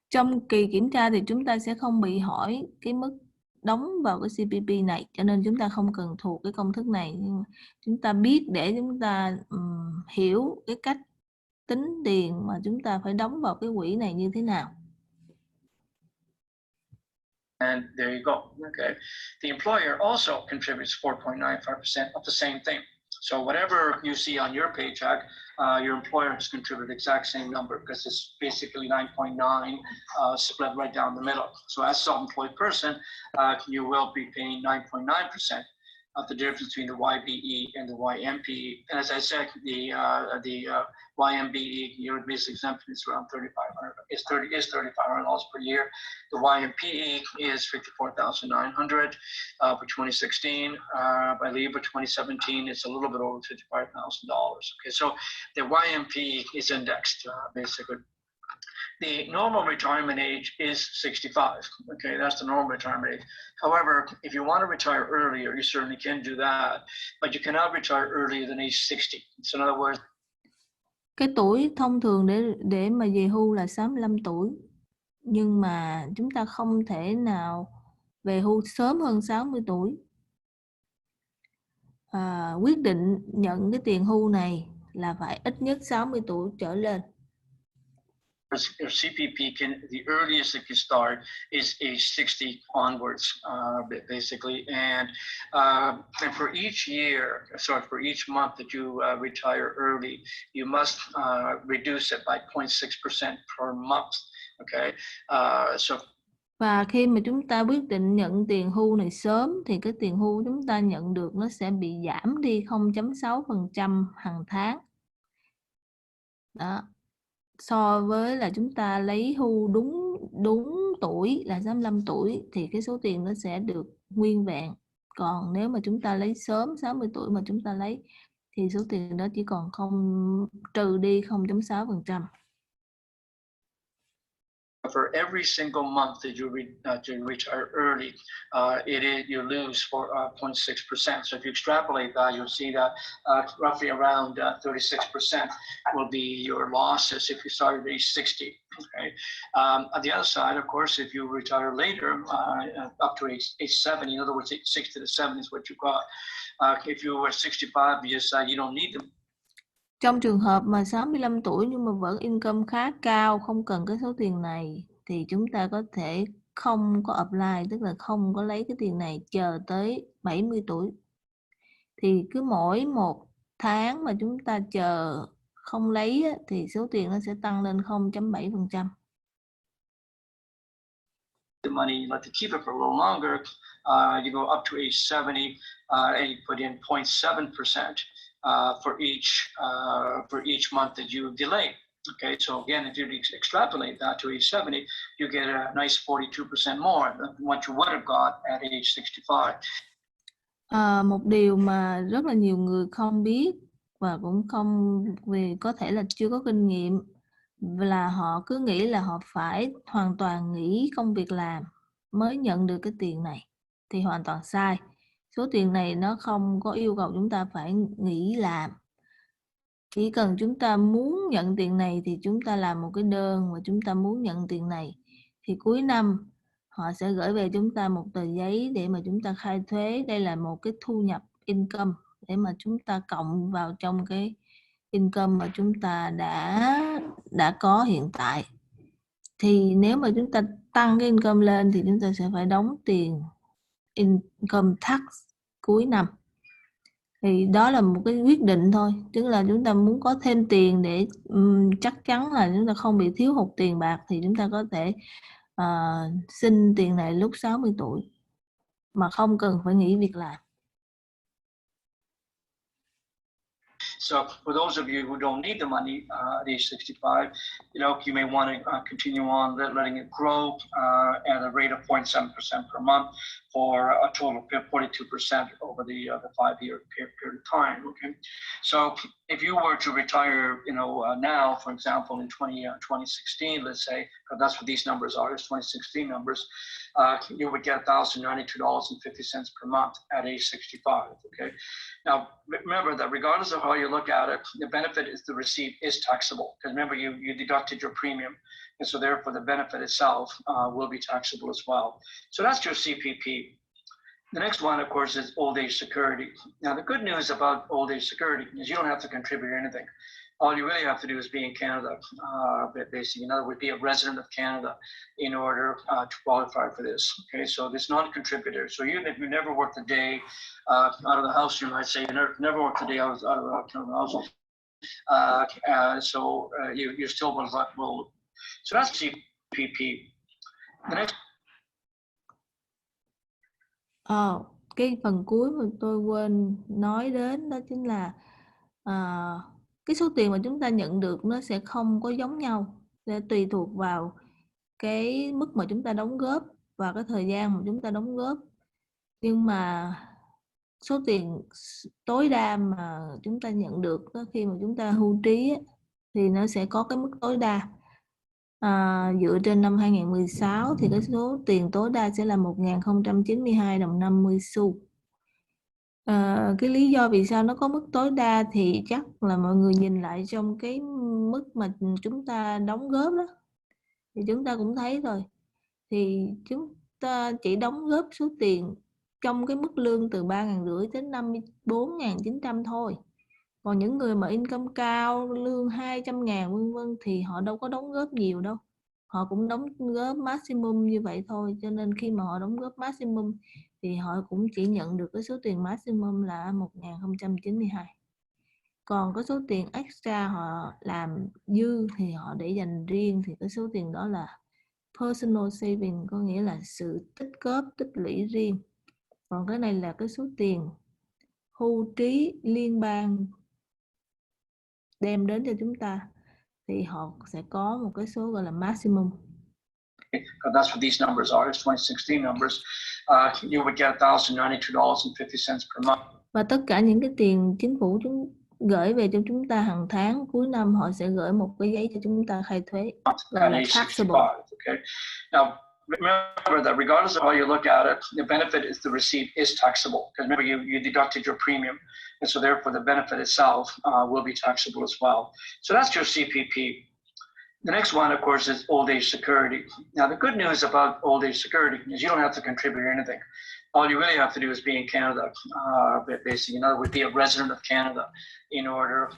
trong kỳ kiểm tra thì chúng ta sẽ không bị hỏi cái mức đóng vào cái CPP này, cho nên chúng ta không cần thuộc cái công thức này, nhưng chúng ta biết để chúng ta hiểu cái cách tính tiền mà chúng ta phải đóng vào cái quỹ này như thế nào. And there you go. Okay. The employer also contributes 4.95% of the same thing. So whatever you see on your paycheck, your employer has contributed the exact same number because it's basically 9.9 split right down the middle. So as a self-employed person, you will be paying 9.9% of the difference between the YBE and the YMPE. And as I said, the YMBE, your basic exemption is around $3,500. Is $3,500 per year. The YMPE is $54,900 for 2016. I believe for 2017, it's a little bit over $55,000. Okay, so the YMPE is indexed basically. The normal retirement age is 65. Okay, that's the normal retirement age. However, if you want to retire earlier, you certainly can do that, but you cannot retire earlier than age 60. So in other words, cái tuổi thông thường để mà về hưu là 65 tuổi. Nhưng mà chúng ta không thể nào về hưu sớm hơn 60 tuổi. Quyết định nhận cái tiền hưu này là phải ít nhất 60 tuổi trở lên. CPP the earliest it can start is age 60 onwards, basically. And for each year, for each month that you retire early, you must reduce it by 0.6% per month. Okay. Và khi mà chúng ta quyết định nhận tiền hưu này sớm thì cái tiền hưu chúng ta nhận được nó sẽ bị giảm đi 0.6% hàng tháng. Đó. So với là chúng ta lấy hưu đúng tuổi là 65 tuổi thì cái số tiền nó sẽ được nguyên vẹn. Còn nếu mà chúng ta lấy sớm 60 tuổi mà chúng ta lấy thì số tiền đó chỉ còn trừ đi 0.6%. For every single month that you retire early, you lose for 0.6%. So if you extrapolate that, you'll see that roughly around 36% will be your losses if you start at age 60. Okay. On the other side, of course, if you retire later, up to age 70, in other words, 60 to 70 is what you got. If you were 65, you decide you don't need them. Trong trường hợp mà 65 tuổi nhưng mà vẫn income khá cao, không cần cái số tiền này, thì chúng ta có thể không có apply, tức là không có lấy cái tiền này chờ tới 70 tuổi. Thì cứ mỗi một tháng mà chúng ta chờ không lấy thì số tiền nó sẽ tăng lên 0.7%. The money, you like to keep it for a little longer, you go up to age 70 and you put in 0.7%. For each month that you delay. Okay, so again, if you extrapolate that to age 70, you get a nice 42% more than what you would have got at age 65. Một điều mà rất là nhiều người không biết và cũng không, vì có thể là chưa có kinh nghiệm, là họ cứ nghĩ là họ phải hoàn toàn nghỉ công việc làm mới nhận được cái tiền này, thì hoàn toàn sai. Số tiền này nó không có yêu cầu chúng ta phải nghỉ làm. Chỉ cần chúng ta muốn nhận tiền này thì chúng ta làm một cái đơn và chúng ta muốn nhận tiền này. Thì cuối năm họ sẽ gửi về chúng ta một tờ giấy để mà chúng ta khai thuế. Đây là một cái thu nhập income để mà chúng ta cộng vào trong cái income mà chúng ta đã có hiện tại. Thì nếu mà chúng ta tăng cái income lên thì chúng ta sẽ phải đóng tiền income tax cuối năm. Thì đó là một cái quyết định thôi, tức là chúng ta muốn có thêm tiền để chắc chắn là chúng ta không bị thiếu hụt tiền bạc thì chúng ta có thể xin tiền này lúc 60 tuổi mà không cần phải nghỉ việc làm. So for those of you who don't need the money at age 65, you may want to continue on letting it grow at a rate of 0.7% per month for a total of 42% over the 5-year period of time. Okay, so if you were to retire, now, for example, in 2016, let's say, because that's what these numbers are, it's 2016 numbers, you would get $1,092.50 per month at age 65. Okay, now remember that regardless of how you look at it, the benefit is the receipt is taxable, because remember you deducted your premium, and so therefore the benefit itself will be taxable as well. So that's your CPP. The next one, of course, is old age security. Now, the good news about old age security is you don't have to contribute anything. All you really have to do is be in Canada, basically. In other words, be a resident of Canada in order to qualify for this. Okay, so this non-contributor. So even if you never worked a day out of the house, you might say you never worked a day out of the house. You still will. So that's CPP. The next. Cái phần cuối mà tôi quên nói đến đó chính là cái số tiền mà chúng ta nhận được nó sẽ không có giống nhau, sẽ tùy thuộc vào cái mức mà chúng ta đóng góp và cái thời gian mà chúng ta đóng góp. Nhưng mà số tiền tối đa mà chúng ta nhận được đó, khi mà chúng ta hưu trí thì nó sẽ có cái mức tối đa. Dựa trên năm 2016 thì cái số tiền tối đa sẽ là 1.092 đồng 50 xu. Cái lý do vì sao nó có mức tối đa thì chắc là mọi người nhìn lại trong cái mức mà chúng ta đóng góp đó thì chúng ta cũng thấy rồi. Thì chúng ta chỉ đóng góp số tiền trong cái mức lương từ 3.500 đến 54.900 thôi. Còn những người mà income cao, lương 200.000 vân vân thì họ đâu có đóng góp nhiều đâu. Họ cũng đóng góp maximum như vậy thôi. Cho nên khi mà họ đóng góp maximum thì họ cũng chỉ nhận được cái số tiền maximum là 1.092. Còn cái số tiền extra họ làm dư thì họ để dành riêng, thì cái số tiền đó là personal saving, có nghĩa là sự tích góp, tích lũy riêng. Còn cái này là cái số tiền hưu trí liên bang đem đến cho chúng ta, thì họ sẽ có một cái số gọi là maximum. That's what these numbers are. It's 2016 numbers. You would get $1,092.50 per month. Và tất cả những cái tiền chính phủ gửi về cho chúng ta hàng tháng, cuối năm họ sẽ gửi một cái giấy cho chúng ta khai thuế, gọi là taxable. Okay. Now, remember that regardless of how you look at it, the benefit is the receipt is taxable, because remember you deducted your premium, and so therefore the benefit itself will be taxable as well. So that's your CPP. The next one, of course, is old age security. Now, the good news about old age security is you don't have to contribute anything. All you really have to do is be in Canada, basically. In other words, be a resident of Canada in order.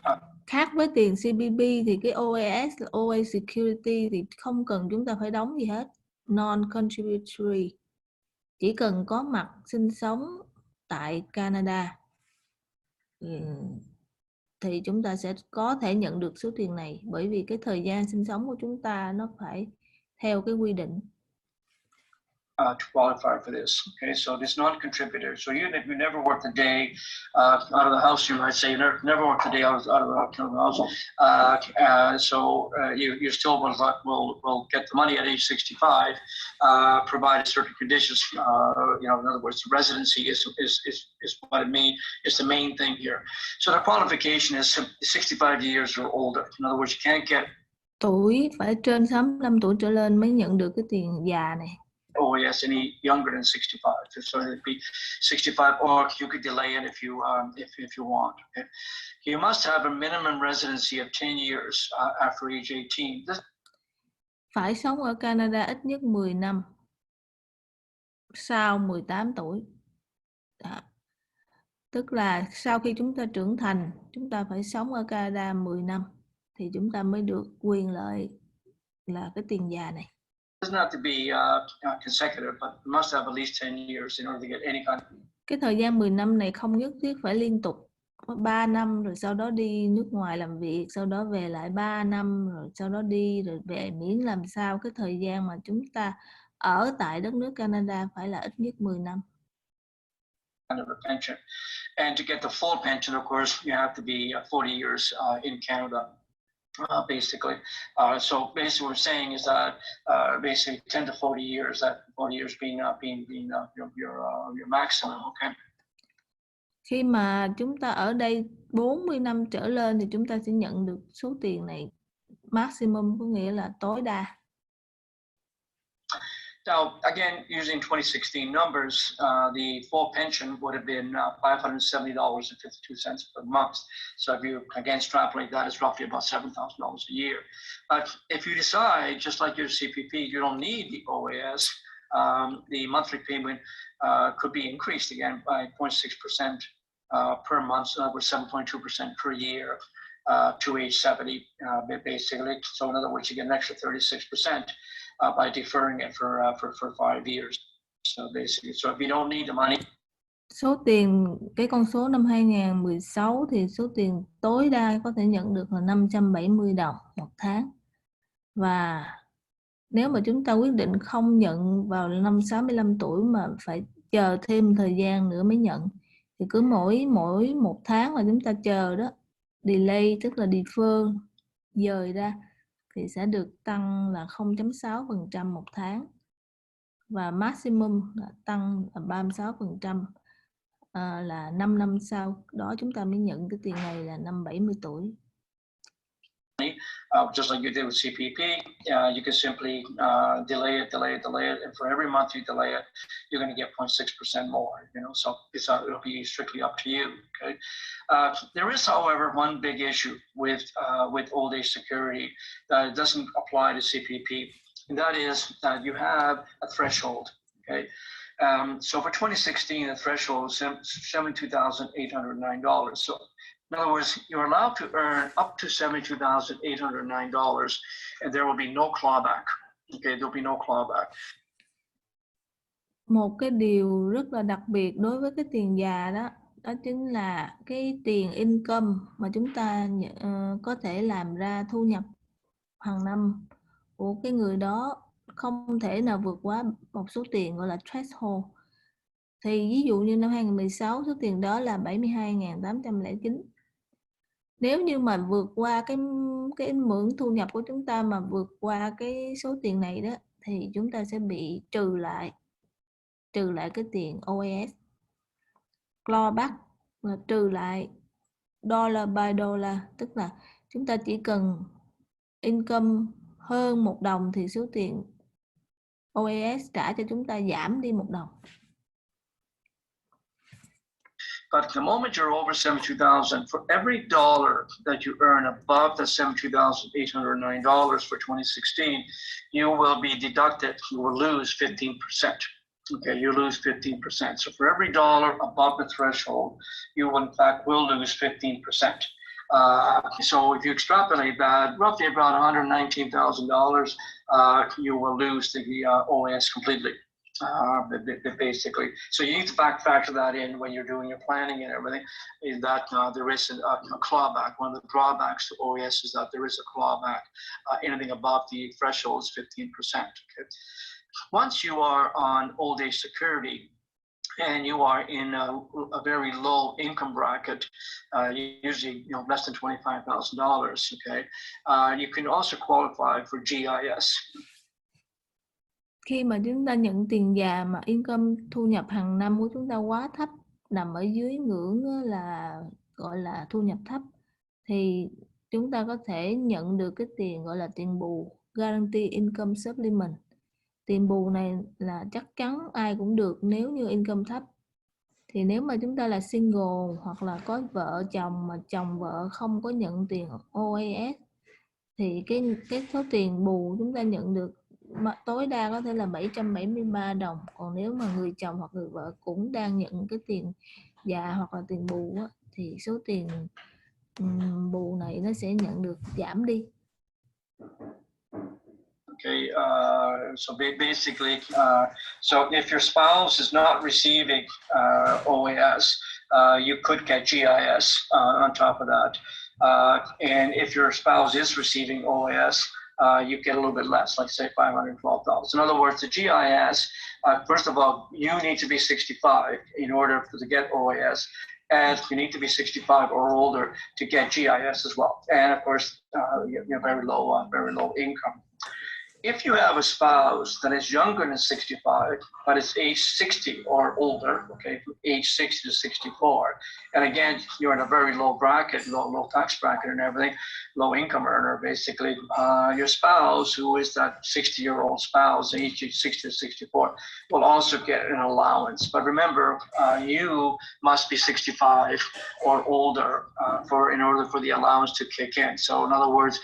Khác với tiền CPP thì cái OAS, OA Security thì không cần chúng ta phải đóng gì hết. Non-contributory. Chỉ cần có mặt sinh sống tại Canada thì chúng ta sẽ có thể nhận được số tiền này, bởi vì cái thời gian sinh sống của chúng ta nó phải theo cái quy định. To qualify for this. Okay, so this non-contributor. So even if you never worked a day out of the house, you might say you never worked a day out of the house. You still will get the money at age 65, provided certain conditions. In other words, residency is what it means. It's the main thing here. So the qualification is 65 years or older. In other words, you can't get. Tuổi phải trên 65 tuổi trở lên mới nhận được cái tiền già này. OAS any younger than 65, so it'd be 65, or you could delay it if you want. Okay? You must have a minimum residency of 10 years after age 18. Phải sống ở Canada ít nhất 10 năm sau 18 tuổi. Tức là sau khi chúng ta trưởng thành, chúng ta phải sống ở Canada 10 năm thì chúng ta mới được quyền lợi là cái tiền già này. It doesn't have to be consecutive, but must have at least 10 years in order to get any kind. Cái thời gian 10 năm này không nhất thiết phải liên tục. Có 3 năm rồi sau đó đi nước ngoài làm việc, sau đó về lại 3 năm rồi sau đó đi rồi về, miễn làm sao cái thời gian mà chúng ta ở tại đất nước Canada phải là ít nhất 10 năm. of a pension. And to get the full pension, of course, you have to be 40 years in Canada. Basically. So basically what we're saying is that basically 10 to 40 years, that 40 years being your maximum, okay? Khi mà chúng ta ở đây 40 năm trở lên thì chúng ta sẽ nhận được số tiền này maximum, có nghĩa là tối đa. Now, again, using 2016 numbers, the full pension would have been $570.52 per month. So if you, again, extrapolate that, it's roughly about $7,000 a year. But if you decide, just like your CPP, you don't need the OAS, the monthly payment could be increased again by 0.6% per month, so that was 7.2% per year to age 70, basically. So in other words, you get an extra 36%. By deferring it for 5 years. So basically, so if you don't need the money. Số tiền, cái con số năm 2016 thì số tiền tối đa có thể nhận được là 570 đồng một tháng. Và nếu mà chúng ta quyết định không nhận vào năm 65 tuổi mà phải chờ thêm thời gian nữa mới nhận, thì cứ mỗi một tháng mà chúng ta chờ đó, delay tức là defer, dời ra, thì sẽ được tăng là 0.6% một tháng, và maximum là tăng là 36%, là 5 năm sau đó chúng ta mới nhận cái tiền này là năm 70 tuổi. Just like you did with CPP, you can simply delay it, and for every month you delay it, you're going to get 0.6% more. You know, so it'll be strictly up to you. Okay. There is, however, one big issue with old age security that doesn't apply to CPP, and that is that you have a threshold. Okay. So for 2016, the threshold was $72,809. So in other words, you're allowed to earn up to $72,809, and there will be no clawback. Okay, there'll be no clawback. Một cái điều rất là đặc biệt đối với cái tiền già đó, đó chính là cái tiền income mà chúng ta có thể làm ra thu nhập hàng năm của cái người đó không thể nào vượt quá một số tiền gọi là threshold. Thì ví dụ như năm 2016 số tiền đó là 72.809. Nếu như mà vượt qua cái ngưỡng thu nhập của chúng ta mà vượt qua cái số tiền này đó, thì chúng ta sẽ bị trừ lại cái tiền OAS, clawback, và trừ lại dollar by dollar, tức là chúng ta chỉ cần income hơn 1 đồng thì số tiền OAS trả cho chúng ta giảm đi 1 đồng. But the moment you're over 72,000, for every dollar that you earn above the $72,809 for 2016, you will be deducted. You will lose 15%. Okay, you lose 15%. So for every dollar above the threshold, you will, in fact will lose 15%. So if you extrapolate that, roughly about $119,000, you will lose the OAS completely. Basically, so you need to factor that in when you're doing your planning and everything, is that there is a clawback. One of the drawbacks to OAS is that there is a clawback. Anything above the threshold is 15%. Okay. Once you are on old age security and you are in a very low income bracket, usually less than $25,000, okay, you can also qualify for GIS. Khi mà chúng ta nhận tiền già mà income thu nhập hàng năm của chúng ta quá thấp, nằm ở dưới ngưỡng là gọi là thu nhập thấp, thì chúng ta có thể nhận được cái tiền gọi là tiền bù, Guarantee Income Supplement. Tiền bù này là chắc chắn ai cũng được nếu như income thấp. Thì nếu mà chúng ta là single hoặc là có vợ chồng mà chồng vợ không có nhận tiền OAS, thì cái số tiền bù chúng ta nhận được tối đa có thể là 773 đồng. Còn nếu mà người chồng hoặc người vợ cũng đang nhận cái tiền già hoặc là tiền bù á, thì số tiền bù này nó sẽ nhận được giảm đi. Okay, so basically, so if your spouse is not receiving OAS, you could get GIS on top of that. And if your spouse is receiving OAS, you get a little bit less, like say $512. In other words, the GIS, first of all, you need to be 65 in order to get OAS, and you need to be 65 or older to get GIS as well. And of course, you're very low income. If you have a spouse that is younger than 65, but is age 60 or older, okay, from age 60 to 64, and again, you're in a very low bracket, low tax bracket and everything, low income earner, basically, your spouse, who is that 60-year-old spouse, age 60 to 64, will also get an allowance. But remember, you must be 65 or older in order for the allowance to kick in. So in other words,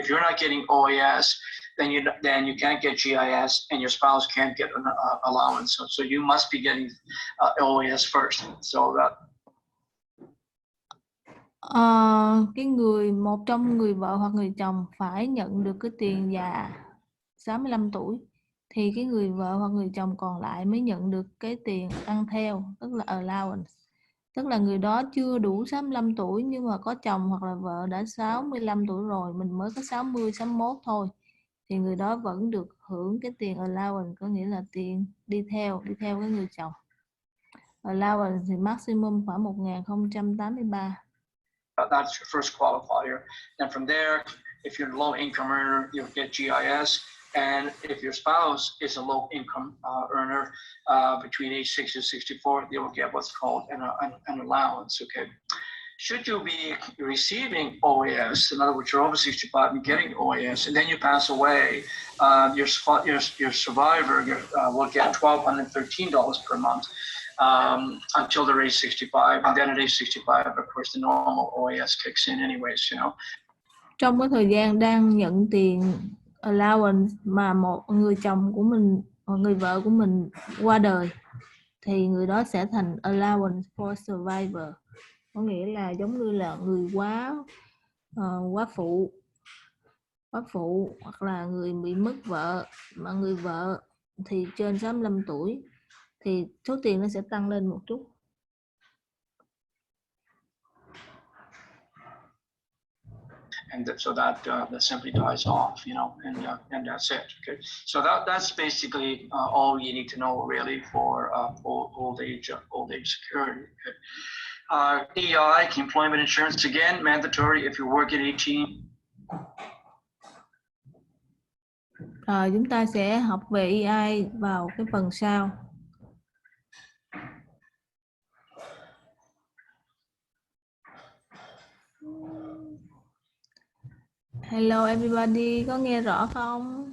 if you're not getting OAS, then you can't get GIS, and your spouse can't get an allowance. So you must be getting OAS first. So that. Một trong người vợ hoặc người chồng phải nhận được cái tiền già 65 tuổi, thì cái người vợ hoặc người chồng còn lại mới nhận được cái tiền ăn theo, tức là allowance. Tức là người đó chưa đủ 65 tuổi nhưng mà có chồng hoặc là vợ đã 65 tuổi rồi, mình mới có 60, 61 thôi, thì người đó vẫn được hưởng cái tiền allowance, có nghĩa là tiền đi theo cái người chồng. Allowance thì maximum khoảng 1.083. That's your first qualifier. And from there, if you're a low income earner, you'll get GIS. And if your spouse is a low income earner between age 60 to 64, they will get what's called an allowance. Okay. Should you be receiving OAS, in other words, you're over 65 and getting OAS, and then you pass away, your survivor will get $1,213 per month until they're age 65, and then at age 65, of course, the normal OAS kicks in anyways, you know. Trong cái thời gian đang nhận tiền allowance mà một người chồng của mình hoặc người vợ của mình qua đời, thì người đó sẽ thành allowance for survivor, có nghĩa là giống như là người quá phụ hoặc là người bị mất vợ, mà người vợ thì trên 65 tuổi thì số tiền nó sẽ tăng lên một chút. And so that simply dies off, you know, and that's it. Okay, so that's basically all you need to know really for old age security. Okay. EI, employment insurance, again, mandatory if you work at 18. Chúng ta sẽ học về EI vào cái phần sau. Hello everybody, có nghe rõ không?